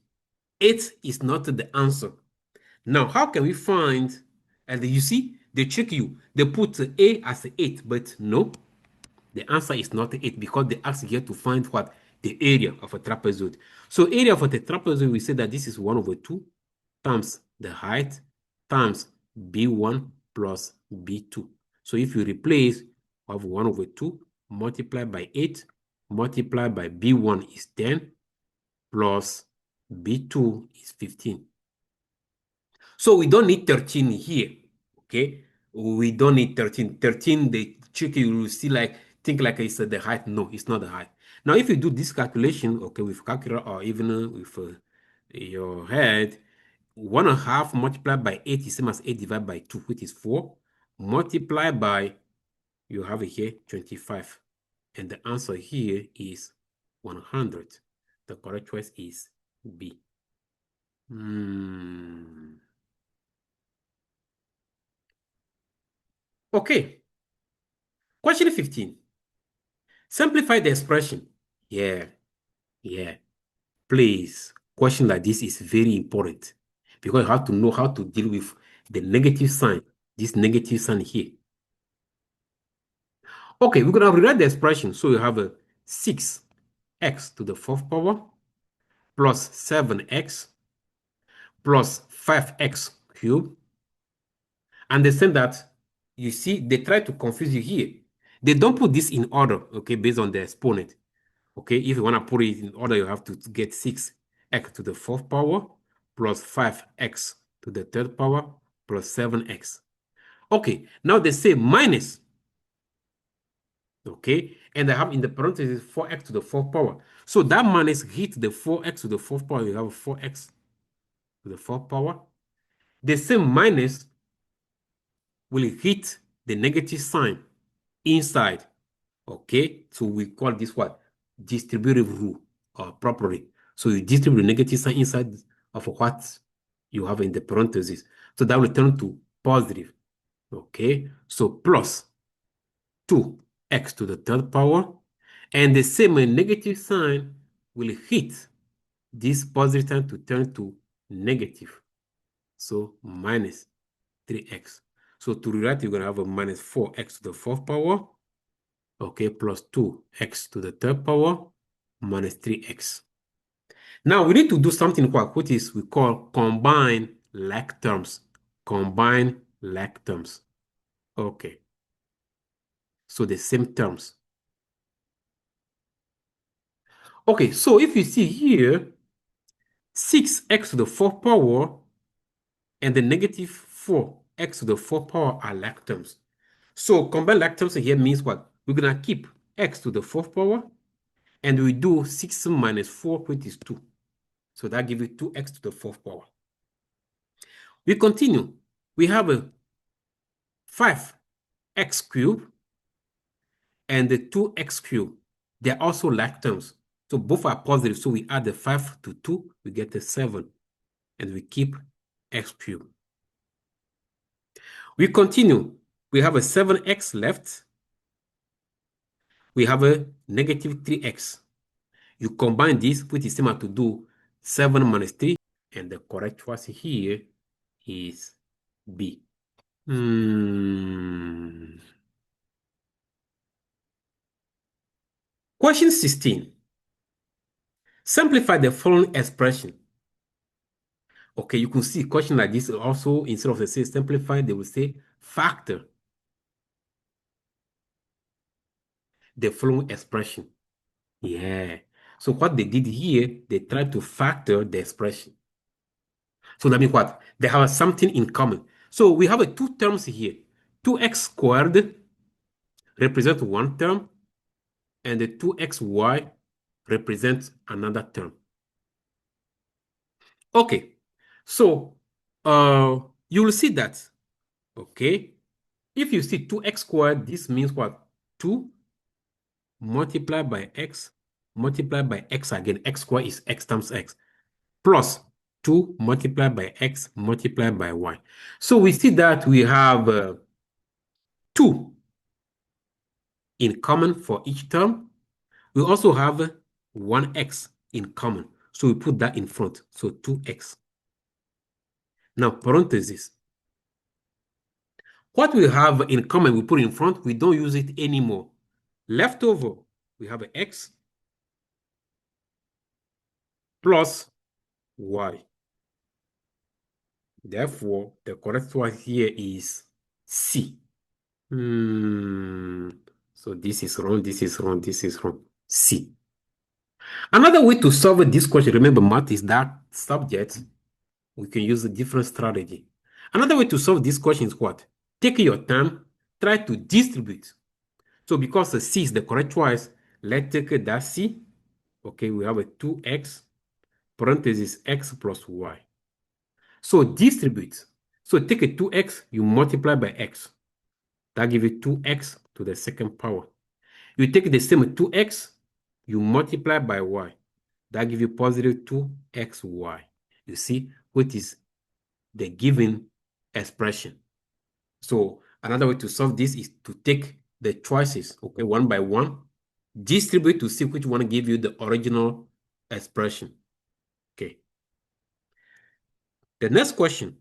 8 is not the answer. Now, how can we find, and you see, they trick you. They put A as 8, but no, the answer is not 8 because they ask here to find what? The area of a trapezoid. So area of a trapezoid, we say that this is 1 over 2 times the height times B1 plus B2. So if you replace, we have 1 over 2 multiplied by 8 multiplied by B1 is 10 plus B2 is 15. So we don't need 13 here, okay? We don't need 13. 13, the trick you will see like, think like it's the height. No, it's not the height. Now, if you do this calculation, okay, with calculator or even with your head, 1.5 multiplied by 8 is same as 8 divided by 2, which is 4. Multiplied by, you have it here, 25. And the answer here is 100. The correct choice is B. Okay. Question 15. Simplify the expression. Yeah. Please, question like this is very important because you have to know how to deal with the negative sign, this negative sign here. Okay, we're going to rewrite the expression. So you have a 6x to the fourth power plus 7x plus 5x cubed. Understand that, you see, they try to confuse you here. They don't put this in order, okay, based on the exponent. Okay, if you want to put it in order, you have to get 6x to the fourth power plus 5x to the third power plus 7x. Okay, now they say minus. Okay, and I have in the parentheses 4x to the fourth power. So that minus hit the 4x to the fourth power. You have 4x to the fourth power. The same minus will hit the negative sign inside. Okay, so we call this what? Distributive rule or property. So you distribute the negative sign inside of what you have in the parentheses. So that will turn to positive. Okay, so plus 2x to the third power. And the same negative sign will hit this positive sign to turn to negative. So minus 3x. So to rewrite, you're going to have a minus 4x to the fourth power. Okay, plus 2x to the third power minus 3x. Now we need to do something what is we call combine like terms. Combine like terms. Okay. So the same terms. Okay, so if you see here, 6x to the fourth power and the negative 4x to the fourth power are like terms. So combine like terms here means what? We're gonna keep x to the fourth power and we do 6 minus 4, which is 2. So that gives you 2x to the fourth power. We continue. We have a 5x cubed and the 2x cubed. They're also like terms. So both are positive. So we add the 5 to 2, we get a 7. And we keep x cubed. We continue. We have a 7x left. We have a negative 3x. You combine this, which is similar to do 7 minus 3. And the correct choice here is B. Question 16. Simplify the following expression. Okay, you can see a question like this also, instead of the say simplify, they will say factor the following expression. Yeah. So what they did here, they tried to factor the expression. So that means what? They have something in common. So we have two terms here. 2x squared represents one term, and the 2xy represents another term. Okay. So you will see that, okay, if you see 2x squared, this means what? 2 multiplied by x multiplied by x again. X squared is x times x plus 2 multiplied by x multiplied by y. So we see that we have 2 in common for each term. We also have 1x in common. So we put that in front. So 2x. Now, parenthesis. What we have in common, we put in front, we don't use it anymore. Left over, we have x plus y. Therefore, the correct one here is C. So this is wrong, this is wrong, this is wrong. C. Another way to solve this question, remember math is that subject, we can use a different strategy. Another way to solve this question is what? Take your time, try to distribute. So because the C is the correct choice, let's take that C. Okay, we have a 2x, parenthesis x plus y. So distribute. So take a 2x, you multiply by x. That gives you 2x to the second power. You take the same 2x, you multiply by y. That gives you positive 2xy. You see, what is the given expression. So another way to solve this is to take the choices, okay, one by one, distribute to see which one give you the original expression. Okay. The next question.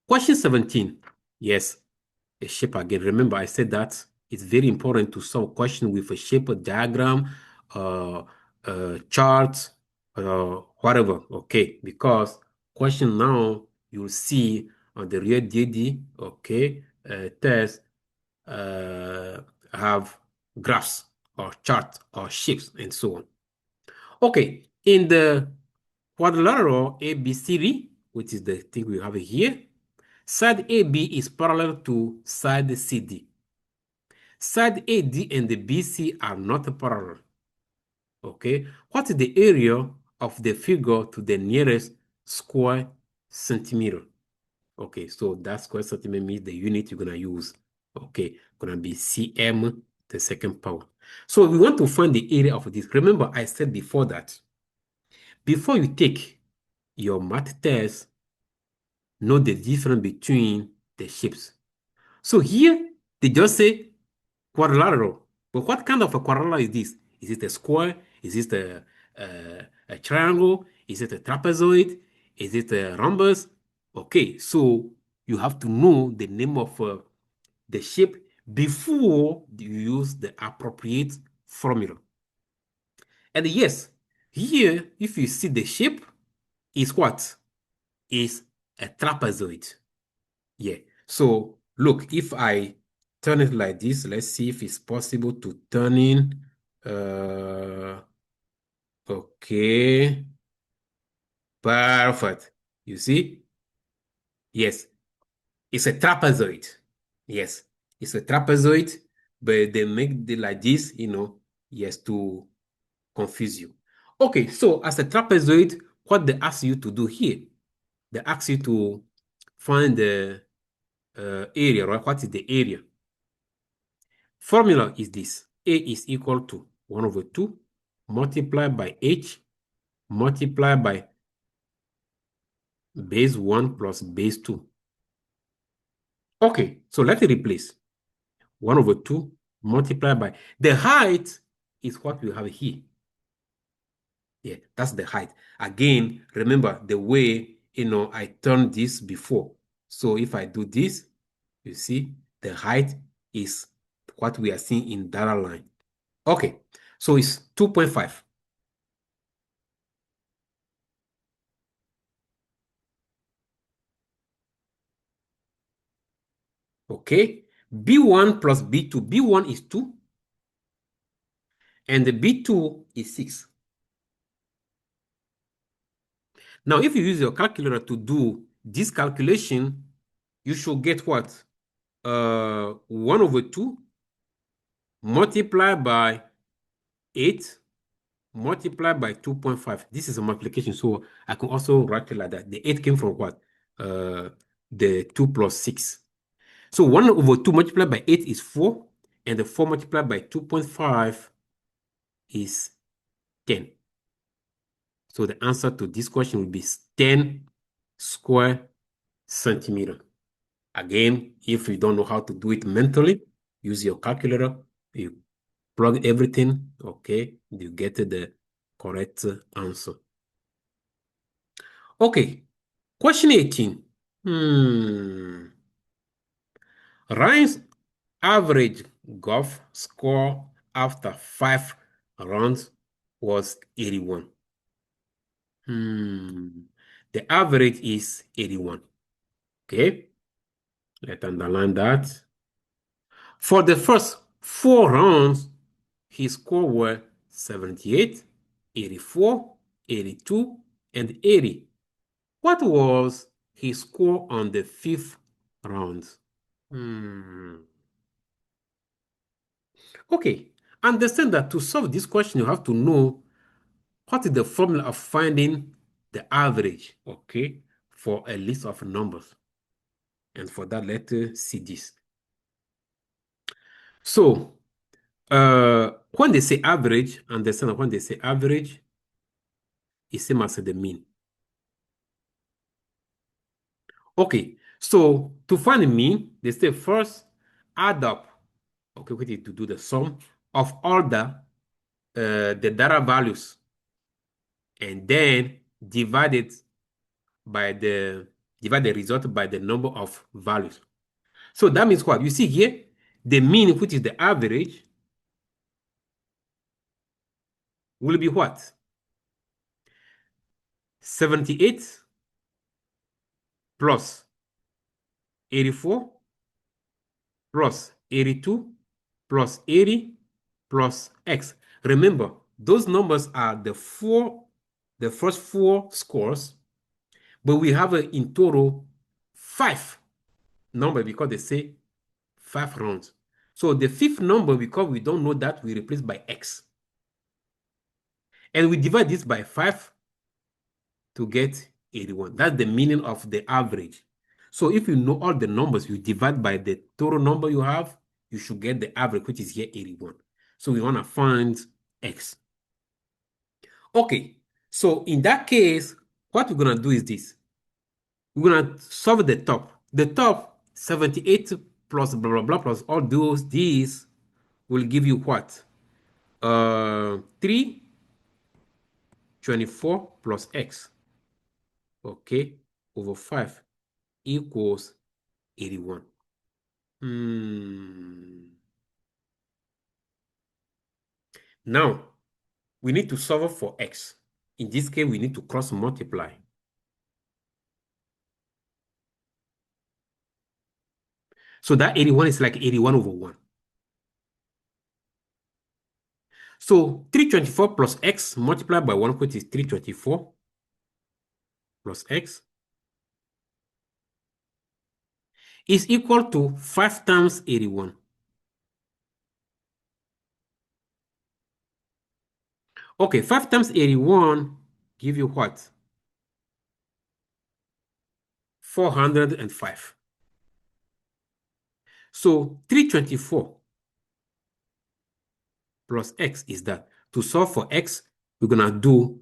Question 17. Yes, a shape again. Remember, I said that it's very important to solve question with a shape, a diagram, chart, whatever. Okay, because question now you'll see on the real GED, okay, test have graphs or charts or shapes and so on. Okay, in the quadrilateral ABCD, which is the thing we have here, side AB is parallel to side CD. Side AD and the BC are not parallel. Okay, what is the area of the figure to the nearest square centimeter? Okay, so that square centimeter means the unit you're gonna use. Okay, gonna be cm, the second power. So we want to find the area of this. Remember, I said before that before you take your math test, know the difference between the shapes. So here they just say quadrilateral. But what kind of a quadrilateral is this? Is it a square? Is it a triangle? Is it a trapezoid? Is it a rhombus? Okay, so you have to know the name of the shape before you use the appropriate formula. And yes, Here, if you see the shape, is what? Is a trapezoid. Yeah. So look, if I turn it like this, let's see if it's possible to turn in. Okay. Perfect. You see? Yes. It's a trapezoid. Yes. It's a trapezoid, but they make it like this, yes, to confuse you. Okay, so as a trapezoid, what they ask you to do here? They ask you to find the area, right? What is the area? Formula is this. A is equal to 1 over 2 multiplied by h multiplied by base 1 plus base 2. Okay, so let's replace 1 over 2 multiplied by the height is what we have here. Yeah, that's the height. Again, remember the way, I turned this before. So if I do this, you see the height is what we are seeing in dotted line. Okay, so it's 2.5. Okay, B1 plus B2. B1 is 2, and the B2 is 6. Now, if you use your calculator to do this calculation, you should get what? 1 over 2 multiplied by 8 multiplied by 2.5. This is a multiplication, so I can also write it like that. The 8 came from what? The 2 plus 6. So 1 over 2 multiplied by 8 is 4, and the 4 multiplied by 2.5 is 10. So the answer to this question will be 10 square centimeter. Again, if you don't know how to do it mentally, use your calculator. You plug everything, okay, you get the correct answer. Okay, question 18. Ryan's average golf score after 5 rounds was 81. The average is 81. Okay, let's underline that. For the first 4 rounds, his score were 78, 84, 82, and 80. What was his score on the fifth round? Hmm. Okay, understand that to solve this question, you have to know what is the formula of finding the average, okay, for a list of numbers. And for that, let's see this. So, when they say average, understand that when they say average, it's same as the mean. Okay, so to find the mean, they say first add up, okay, we need to do the sum of all the data values, and then divide the result by the number of values. So that means what? You see here, the mean, which is the average, will be what? 78 plus 84 plus 82 plus 80 plus x. Remember, those numbers are the first 4 scores, but we have in total 5 numbers because they say 5 rounds. So the fifth number, because we don't know that, we replace by x. And we divide this by 5 to get 81. That's the meaning of the average. So if you know all the numbers, you divide by the total number you have, you should get the average, which is here 81. So we want to find x. Okay, so in that case, what we're going to do is this. We're going to solve the top. The top, 78 plus blah, blah, blah, plus all these will give you what? 324 plus x, okay, over 5 equals 81. Now, we need to solve for x. In this case, we need to cross multiply. So that 81 is like 81 over 1. So 324 plus x multiplied by 1, which is 324 plus x, is equal to 5 times 81. Okay, 5 times 81 give you what? 405. So 324 plus x is that. To solve for x, we're going to do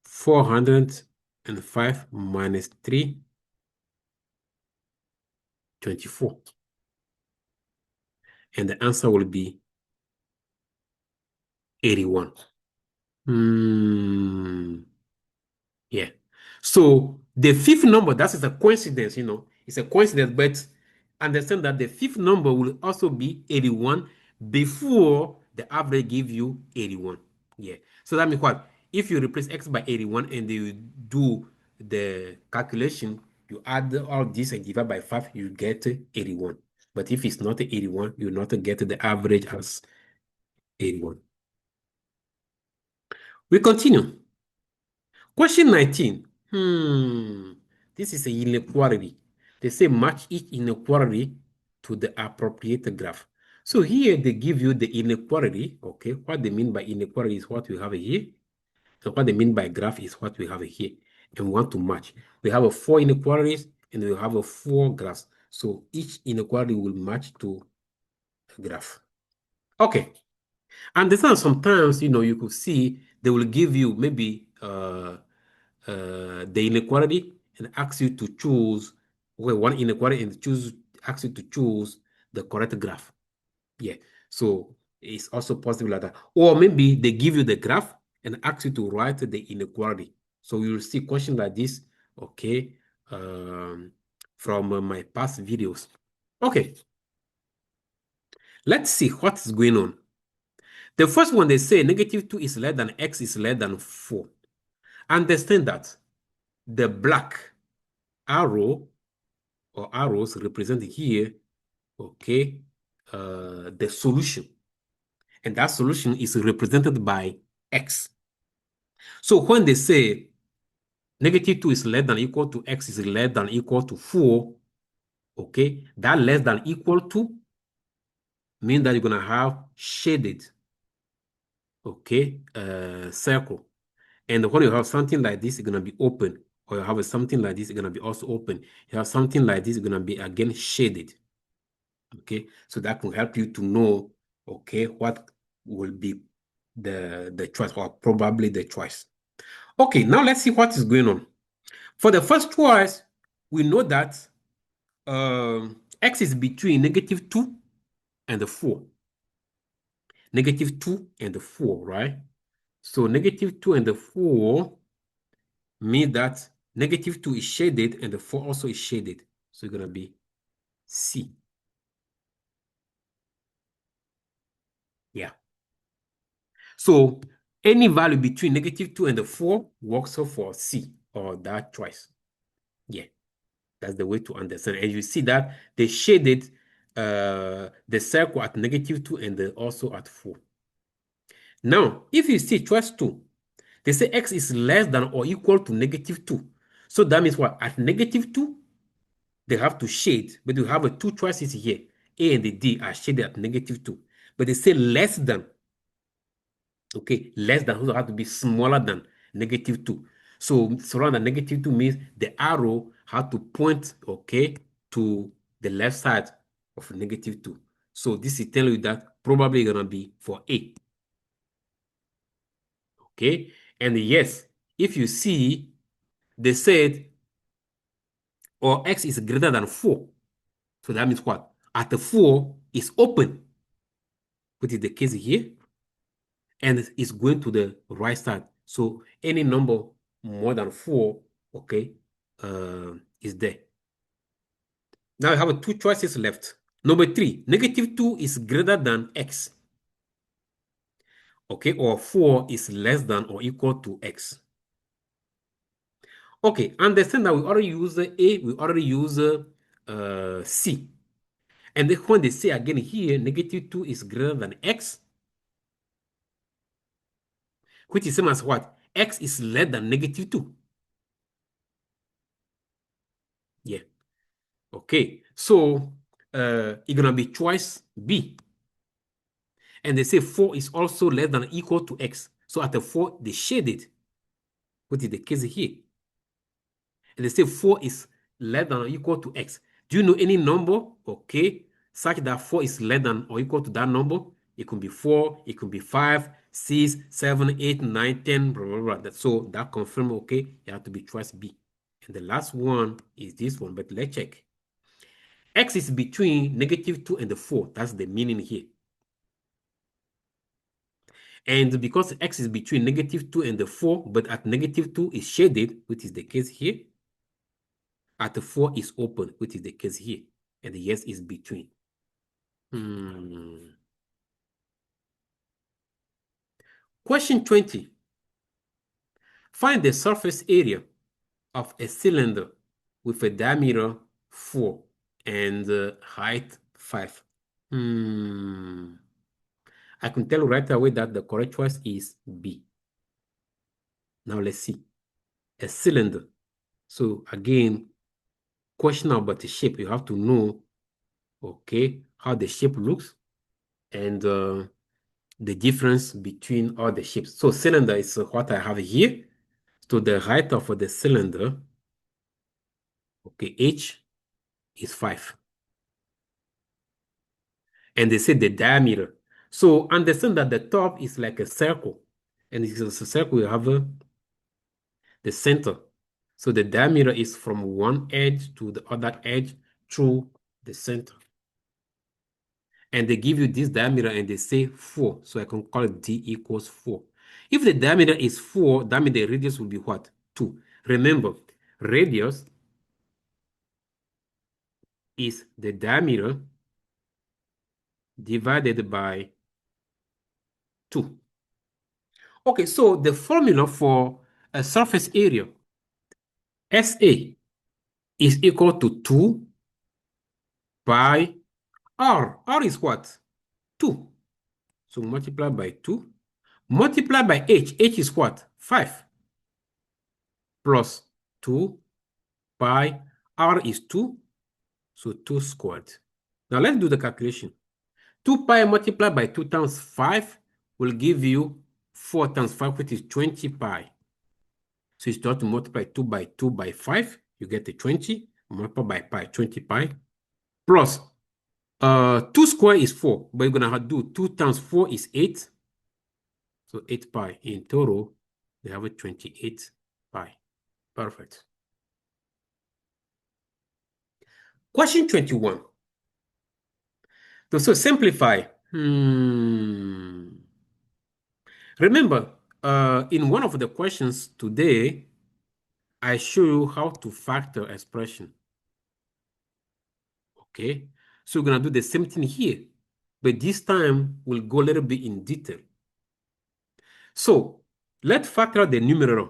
405 minus 324. And the answer will be 81. Yeah. So the fifth number, that is a coincidence, it's a coincidence, but understand that the fifth number will also be 81 before the average give you 81. Yeah. So that means what? If you replace x by 81 and you do the calculation, you add all this and divide by 5, you get 81. But if it's not 81, you not get the average as 81. We continue. Question 19. This is an inequality. They say match each inequality to the appropriate graph. So here they give you the inequality. Okay, what they mean by inequality is what we have here. And what they mean by graph is what we have here. And we want to match. We have a 4 inequalities and we have a 4 graphs. So each inequality will match to a graph. Okay. Understand sometimes, you could see they will give you maybe the inequality and ask you to choose one inequality and ask you to choose the correct graph. Yeah. So it's also possible like that. Or maybe they give you the graph and ask you to write the inequality. So you'll see questions like this, okay, from my past videos. Okay. Let's see what's going on. The first one, they say negative 2 is less than x is less than 4. Understand that the black arrow or arrows represent here, okay, the solution. And that solution is represented by x. So when they say negative 2 is less than equal to x is less than equal to 4, okay, that less than equal to means that you're going to have shaded, okay, circle. And when you have something like this, it's going to be open. Or you have something like this, it's going to be also open. You have something like this, it's going to be again shaded. Okay, so that can help you to know, okay, what will be the choice or probably the choice. Okay, now let's see what is going on. For the first choice, we know that x is between negative 2 and the 4. Negative 2 and the 4, right? So negative 2 and the 4 mean that negative 2 is shaded and the 4 also is shaded. So it's going to be C. Yeah. So any value between negative 2 and the 4 works for C or that choice. Yeah. That's the way to understand. And you see that they shaded the circle at negative 2 and also at 4. Now, if you see choice 2, they say x is less than or equal to negative 2. So that means what? At negative 2, they have to shade, but you have two choices here. A and the D are shaded at negative 2. But they say less than. Okay, less than also have to be smaller than negative 2. So smaller than negative 2 means the arrow has to point, okay, to the left side of negative 2. So this is telling you that probably going to be for A. Okay, and yes, if you see, they said, or x is greater than 4. So that means what? At the 4 is open, which is the case here, and it's going to the right side. So any number more than 4, okay, is there. Now I have two choices left. Number 3, negative 2 is greater than x. Okay, or 4 is less than or equal to x. Okay, understand that we already use A, we already use C. And then when they say again here, -2 is greater than x, which is same as what? X is less than -2. Yeah. Okay. So it's gonna be choice B. And they say 4 is also less than or equal to x. So at the 4, they shade it, which is the case here. And they say 4 is less than or equal to x. Do you know any number, okay, such that 4 is less than or equal to that number? It could be 4, it could be 5, 6, 7, 8, 9, 10, blah, blah, blah. So that confirm, okay, it has to be choice B. And the last one is this one, but let's check. X is between -2 and the 4. That's the meaning here. And because x is between -2 and the 4, but at -2 is shaded, which is the case here, at the 4 is open, which is the case here, and the yes is between. Question 20. Find the surface area of a cylinder with a diameter 4 and height 5. I can tell right away that the correct choice is B. Now let's see. A cylinder. So again, question about the shape. You have to know, okay, how the shape looks and the difference between all the shapes. So cylinder is what I have here. So the height of the cylinder, okay, h is 5. And they say the diameter. So understand that the top is like a circle. And it's a circle, you have the center. So the diameter is from one edge to the other edge through the center. And they give you this diameter and they say 4. So I can call it D equals 4. If the diameter is 4, that means the radius will be what? 2. Remember, radius is the diameter divided by 2. Okay, so the formula for a surface area, SA, is equal to 2 by R. R is what? 2. So multiply by 2. Multiply by H. H is what? 5. Plus 2 pi. R is 2. So 2 squared. Now let's do the calculation. 2 pi multiplied by 2 times 5 will give you 4 times 5, which is 20 pi. So you start to multiply 2 by 2 by 5, you get the 20, multiply by pi, 20 pi, plus 2 square is 4, but you're going to do 2 times 4 is 8, so 8 pi. In total, they have a 28 pi. Perfect. Question 21. So simplify. Remember, in one of the questions today, I show you how to factor expression. Okay, so we're gonna do the same thing here, but this time we'll go a little bit in detail. So let's factor the numerator.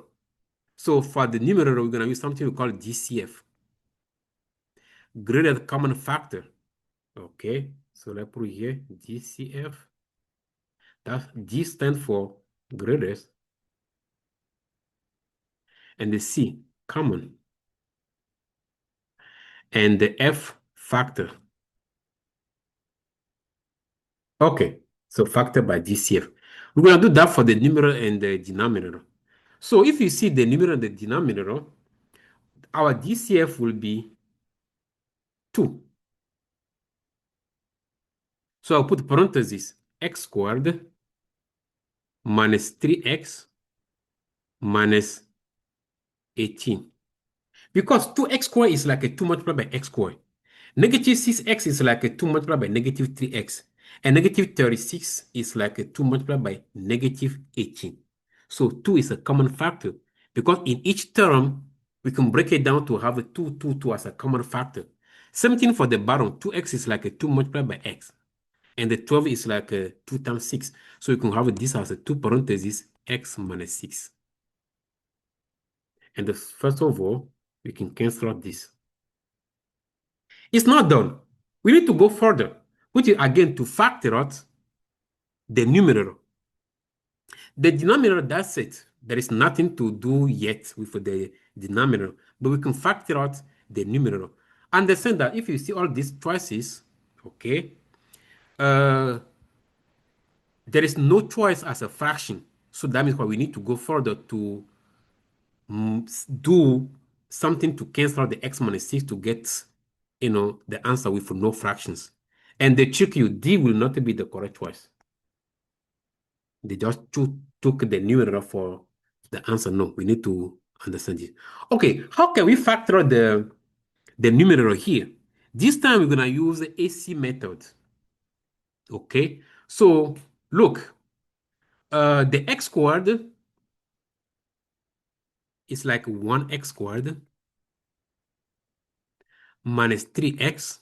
So for the numerator, we're gonna use something we call DCF, greatest common factor. Okay, so let's put here DCF. That D stands for greatest, and the C common, and the F factor. Okay, so factor by DCF. We're going to do that for the numerator and the denominator. So if you see the numerator and the denominator, our DCF will be 2. So I'll put parentheses, x squared minus 3x minus 18. Because 2x squared is like a 2 multiplied by x squared. Negative 6x is like a 2 multiplied by negative 3x. And negative 36 is like a 2 multiplied by negative 18. So 2 is a common factor. Because in each term, we can break it down to have a 2 as a common factor. Same thing for the bottom. 2x is like a 2 multiplied by x. And the 12 is like 2 times 6. So you can have this as a 2 parentheses x minus 6. And first of all, we can cancel out this. It's not done. We need to go further, which is again to factor out the numerator. The denominator, that's it. There is nothing to do yet with the denominator, but we can factor out the numerator. Understand that if you see all these choices, okay, uh, there is no choice as a fraction. So that means what we need to go further to do something to cancel out the x minus 6 to get, the answer with no fractions. And they trick you, D will not be the correct choice. They just took the numerator for the answer. No, we need to understand it. Okay, how can we factor out the numerator here? This time we're going to use the AC method. Okay, so look, the x squared is like 1x squared minus 3x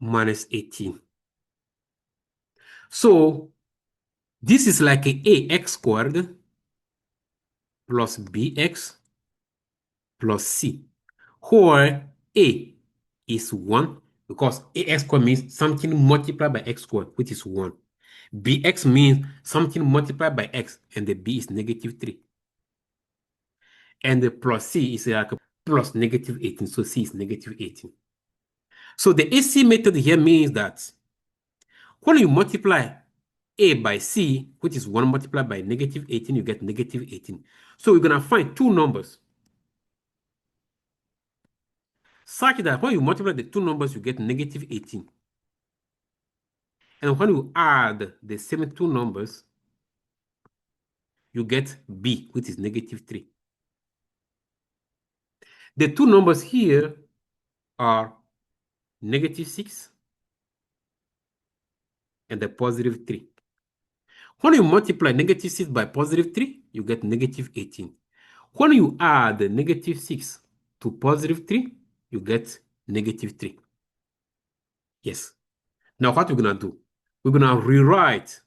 minus 18. So this is like a ax squared plus bx plus c, where a is 1 because ax squared means something multiplied by x squared, which is 1. Bx means something multiplied by x, and the b is negative 3. And the plus c is like plus negative 18, so c is negative 18. So the AC method here means that when you multiply a by c, which is 1 multiplied by negative 18, you get negative 18. So we're going to find two numbers such that when you multiply the two numbers, you get negative 18. And when you add the same two numbers, you get b, which is negative 3. The two numbers here are negative 6 and the positive 3. When you multiply negative 6 by positive 3, you get negative 18. When you add the negative 6 to positive 3, you get negative 3. Yes. Now what we're going to do? We're going to rewrite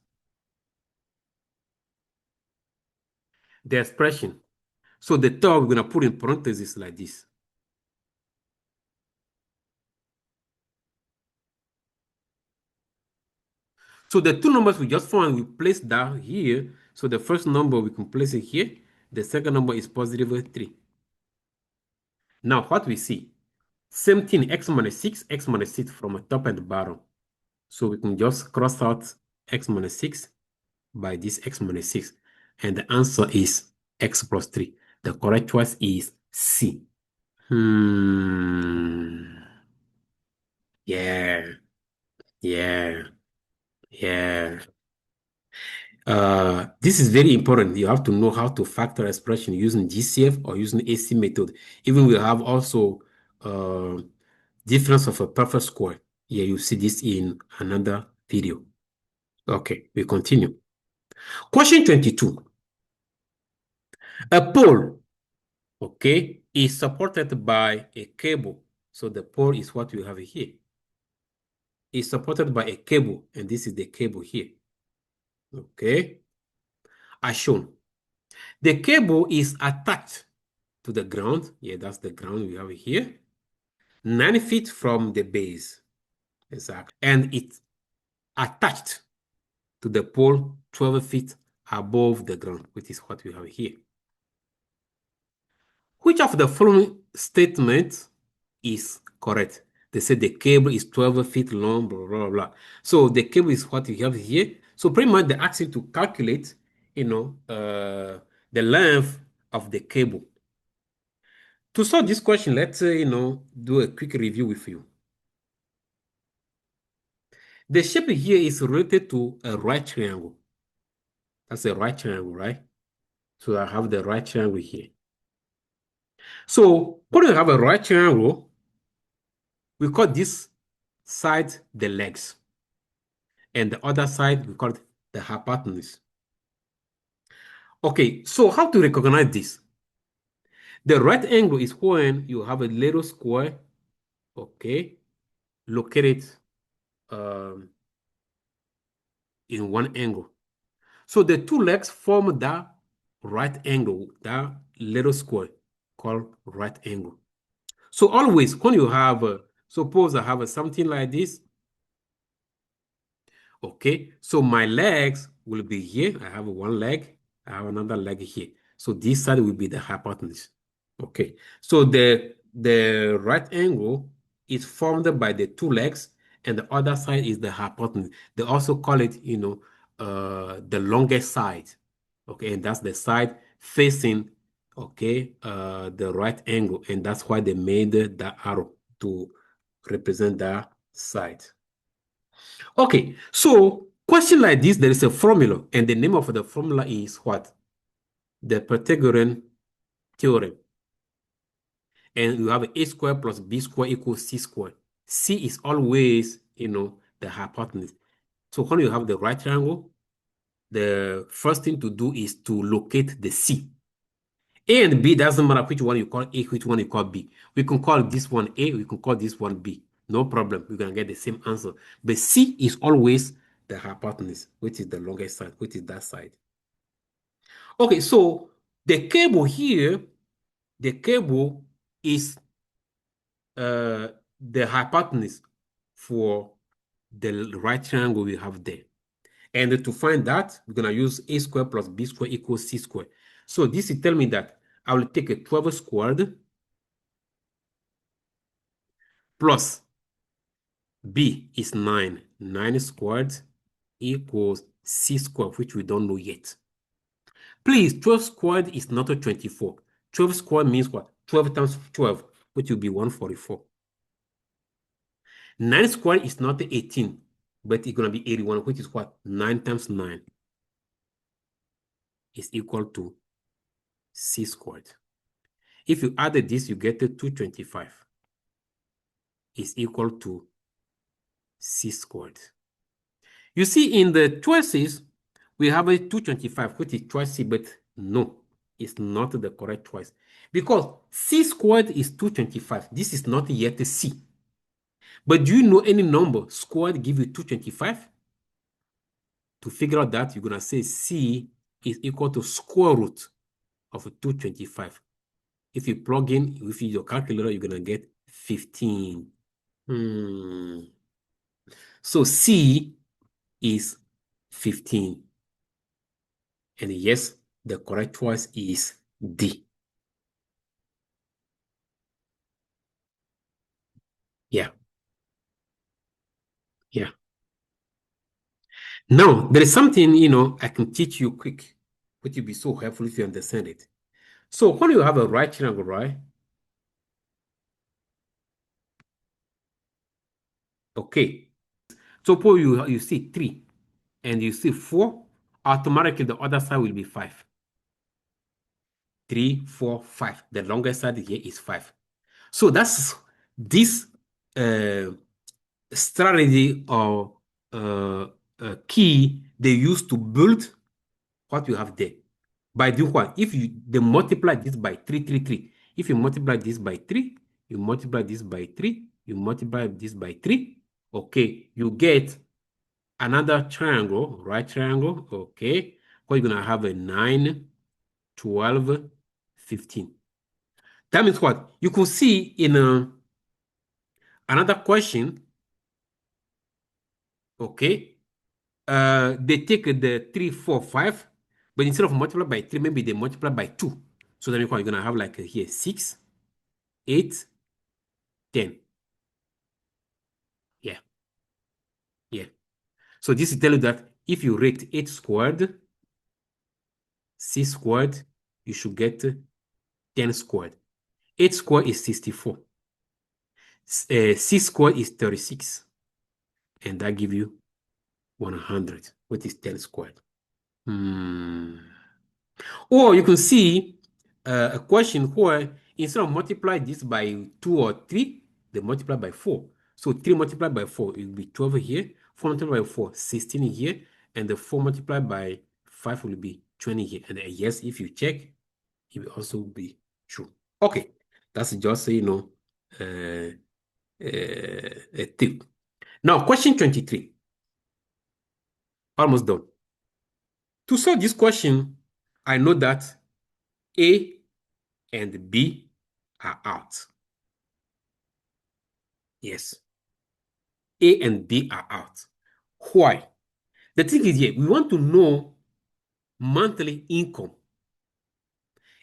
the expression. So the term we're going to put in parentheses like this. So the two numbers we just found, we place down here. So the first number, we can place it here. The second number is positive 3. Now what we see? Same thing, x minus 6, x minus 6 from the top and the bottom. So we can just cross out x minus 6 by this x minus 6. And the answer is x plus 3. The correct choice is C. Yeah, yeah, yeah. This is very important. You have to know how to factor expression using GCF or using AC method. Even we have also difference of a perfect square. Yeah, you see this in another video. Okay, we continue. Question 22. A pole, okay, is supported by a cable. So the pole is what we have here. Is supported by a cable, and this is the cable here. Okay, as shown. The cable is attached to the ground. Yeah, that's the ground we have here. 9 feet from the base. Exactly. And it's attached to the pole 12 feet above the ground, which is what we have here. Which of the following statements is correct? They say the cable is 12 feet long, blah, blah, blah. So the cable is what you have here. So pretty much they ask you to calculate, the length of the cable. To solve this question, let's, do a quick review with you. The shape here is related to a right triangle. That's a right triangle, right? So I have the right triangle here. So when we have a right triangle, we call this side the legs. And the other side, we call it the hypotenuse. Okay, so how to recognize this? The right angle is when you have a little square, okay, located um, in one angle. So the two legs form that right angle, that little square called right angle. So always when you have, suppose I have something like this, okay, so my legs will be here. I have one leg, I have another leg here. So this side will be the hypotenuse. Okay, so the right angle is formed by the two legs, and the other side is the hypotenuse. They also call it, the longest side. Okay, and that's the side facing, okay, the right angle, and that's why they made the arrow to represent that side. Okay, so question like this, there is a formula, and the name of the formula is what? The Pythagorean theorem. And you have a squared plus b squared equals c squared. C is always, the hypotenuse. So when you have the right triangle, the first thing to do is to locate the C. A and B doesn't matter which one you call A, which one you call B. We can call this one A, we can call this one B. No problem. We're going to get the same answer. But C is always the hypotenuse, which is the longest side, which is that side. Okay, so the cable here, the cable is the hypotenuse for the right triangle we have there. And to find that, we're going to use a squared plus b squared equals c squared. So this is telling me that I will take a 12 squared plus b is 9. 9 squared equals c squared, which we don't know yet. Please, 12 squared is not a 24. 12 squared means what? 12 times 12, which will be 144. 9 squared is not 18, but it's going to be 81, which is what? 9 times 9 is equal to c squared. If you add this, you get 225 is equal to c squared. You see, in the choices, we have a 225, which is choice C, but no, it's not the correct choice. Because c squared is 225. This is not yet a c. But do you know any number squared give you 225? To figure out that, you're going to say c is equal to square root of 225. If you plug in with your calculator, you're going to get 15. So C is 15. And yes, the correct choice is D. Yeah, yeah. Now, there is something, I can teach you quick, which will be so helpful if you understand it. So when you have a right triangle, right? Okay. Suppose you see 3 and you see 4, automatically the other side will be 5. 3, 4, 5. The longest side here is 5. So that's this uh, strategy or key they use to build what you have there. By doing what? If they multiply this by 3, 3, 3. If you multiply this by 3, you multiply this by 3, you multiply this by 3, okay, you get another triangle, right triangle, okay, where you're going to have a 9, 12, 15. That means what? You could see in another question, okay, they take the 3, 4, 5, but instead of multiply by 3, maybe they multiply by 2. So then you're going to have like here 6, 8, 10. Yeah, yeah. So this is telling you that if you rate 8 squared, 6 squared, you should get 10 squared. 8 squared is 64. 6 squared is 36. And that gives you 100, which is 10 squared. Or you can see a question where instead of multiply this by 2 or 3, they multiply by 4. So 3 multiplied by 4, it will be 12 here. 4 multiplied by 4, 16 here. And the 4 multiplied by 5 will be 20 here. And yes, if you check, it will also be true. Okay, that's just, a tip. Now, question 23, almost done. To solve this question, I know that A and B are out. Yes, A and B are out. Why? The thing is here, we want to know monthly income.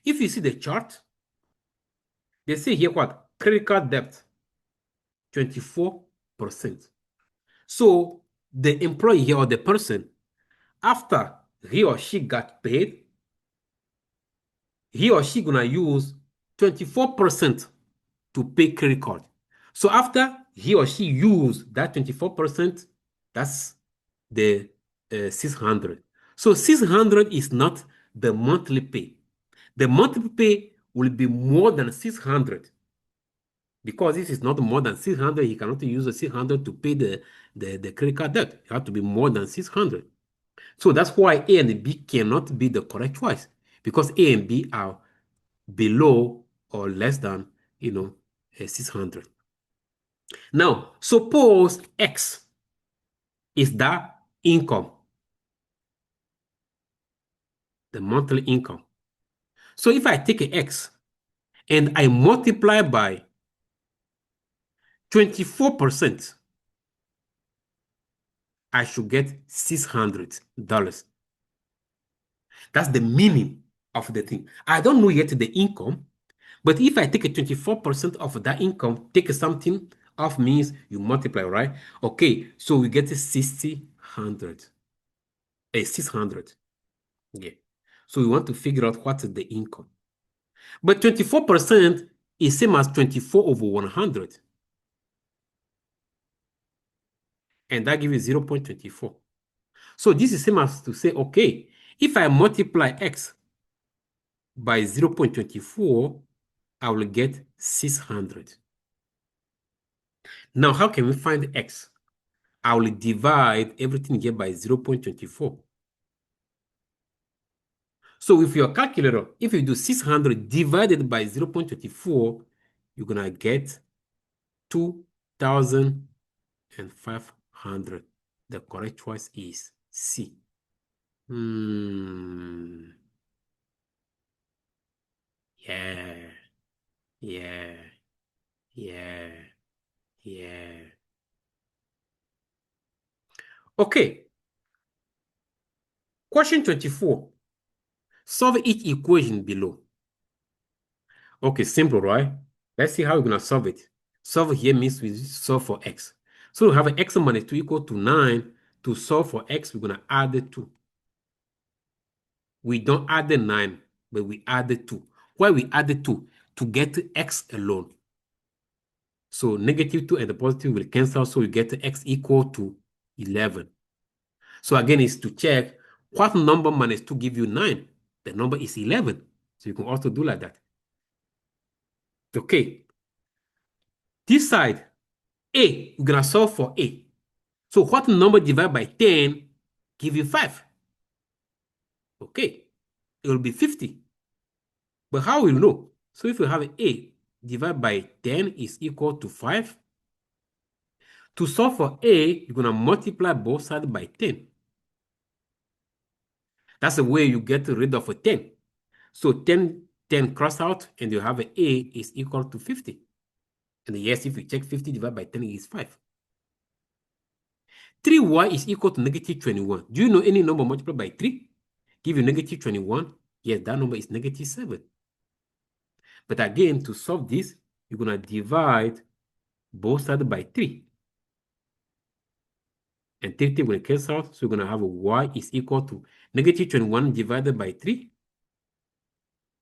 If you see the chart, they say here what? Credit card debt, 24%. So the employee here or the person, after he or she got paid, he or she gonna use 24% to pay credit card. So after he or she use that 24%, that's the 600. So 600 is not the monthly pay. The monthly pay will be more than 600 because this is not more than 600. He cannot use the 600 to pay the credit card debt. It has to be more than 600. So that's why A and B cannot be the correct choice because A and B are below or less than, 600. Now, suppose X is the income, the monthly income. So if I take X and I multiply by 24%, I should get $600. That's the meaning of the thing. I don't know yet the income, but if I take a 24% of that income, take something off means you multiply, right? Okay, so we get 600. 600. Yeah. So we want to figure out what is the income. But 24% is same as 24 over 100. And that gives you 0.24. So this is same as to say, okay, if I multiply X by 0.24, I will get 600. Now, how can we find X? I will divide everything here by 0.24. So with your calculator, if you do 600 divided by 0.24, you're going to get 2,500. The correct choice is C. Hmm. Yeah. Yeah. Yeah. Yeah. Okay. Question 24. Solve each equation below. Okay, simple, right? Let's see how we're going to solve it. Solve here means we solve for x. So we have an x minus 2 equal to 9. To solve for x, we're going to add the 2. We don't add the 9, but we add the 2. Why we add the 2? To get x alone. So negative 2 and the positive will cancel, so we get x equal to 11. So again, it's to check what number minus 2 give you 9. The number is 11. So you can also do like that. Okay. This side, A, we're going to solve for A. So what number divided by 10 give you 5? Okay. It will be 50. But how will you know? So if you have A divided by 10 is equal to 5, to solve for A, you're going to multiply both sides by 10. That's the way you get rid of a 10. So 10 cross out, and you have A is equal to 50. And yes, if you check 50 divided by 10 is 5. 3y is equal to negative 21. Do you know any number multiplied by 3? Give you negative 21. Yes, that number is negative 7. But again, to solve this, you're going to divide both sides by 3. And 3 will cancel out. So you're going to have a y is equal to negative 21 divided by 3,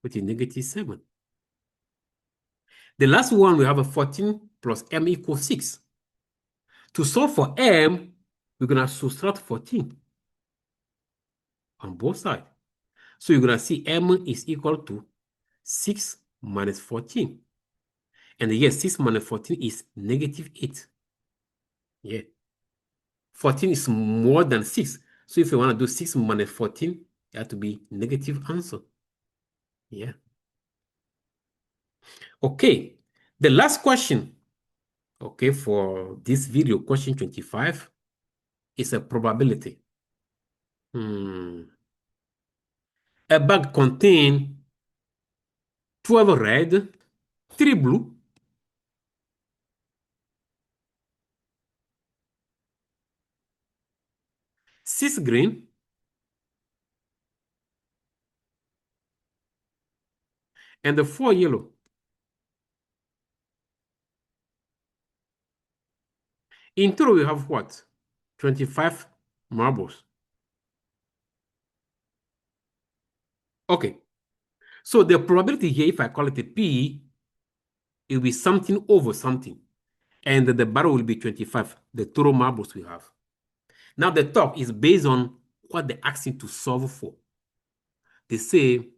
which is negative 7. The last one, we have a 14 plus m equals 6. To solve for m, we're going to subtract 14 on both sides. So you're going to see m is equal to 6 minus 14. And yes, 6 minus 14 is negative 8. Yeah. 14 is more than 6. So if you want to do 6 minus 14, it has to be negative answer. Yeah. Okay, the last question, okay, for this video, question 25, is a probability. A bag contains 12 red, 3 blue, 6 green, and 4 yellow. In total, we have what? 25 marbles. Okay, so the probability here, if I call it a P, it will be something over something. And the barrel will be 25, the total marbles we have. Now, the top is based on what they're asking to solve for. They say,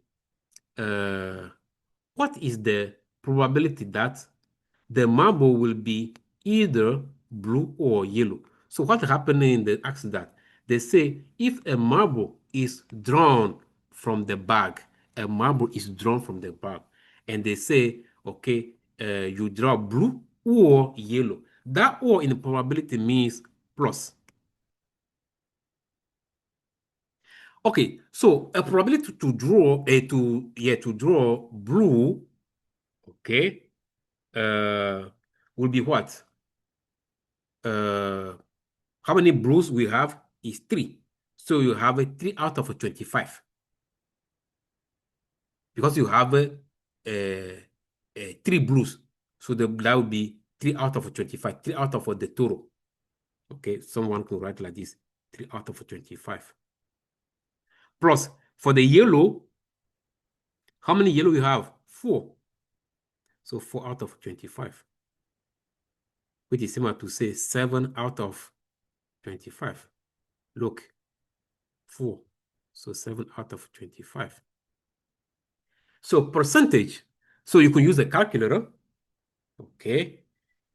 what is the probability that the marble will be either blue or yellow? So what happened in the accident? They say if a marble is drawn from the bag, a marble is drawn from the bag, and they say, okay, you draw blue or yellow. That or in probability means plus. Okay, so a probability to draw to draw blue, okay, will be what? Uh, how many blues we have is 3. So you have a 3 out of a 25 because you have a 3 blues. So that would be 3 out of a 25, 3 out of the total. Okay, someone can write like this, 3 out of a 25. Plus, for the yellow, how many yellow you have? 4. So 4 out of 25, which is similar to say 7 out of 25. Look, 4. So 7 out of 25. So percentage. So you can use a calculator. Okay.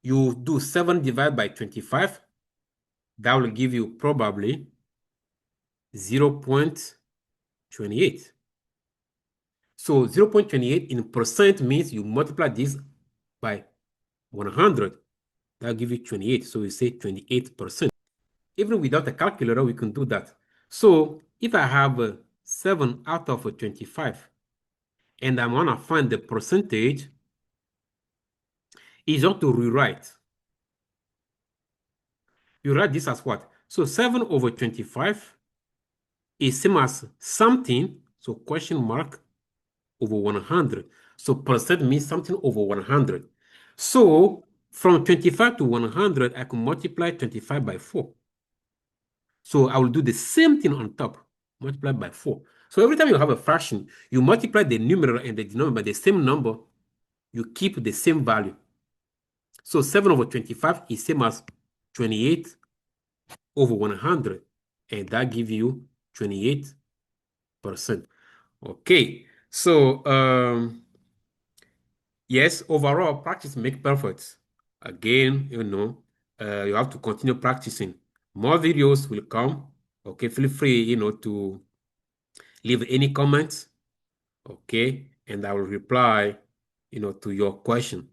You do 7 divided by 25. That will give you probably 0.28. So 0.28 in percent means you multiply this by 100. That'll give you 28. So you say 28%. Even without a calculator, we can do that. So if I have 7 out of 25 and I want to find the percentage, is not to rewrite. You write this as what? So 7 over 25 is same as something, so question mark, over 100. So percent means something over 100. So from 25 to 100, I can multiply 25 by 4. So I will do the same thing on top, multiply by 4. So every time you have a fraction, you multiply the numerator and the denominator by the same number, you keep the same value. So 7 over 25 is same as 28 over 100, and that gives you 28%. Okay, so yes, overall, practice make perfect. Again, you have to continue practicing. More videos will come. Okay, feel free, to leave any comments. Okay, and I will reply, to your question.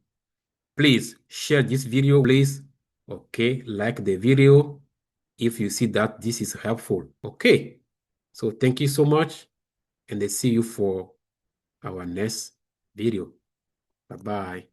Please share this video, please. Okay, like the video if you see that this is helpful. Okay, so thank you so much, and I see you for our next video. Bye-bye.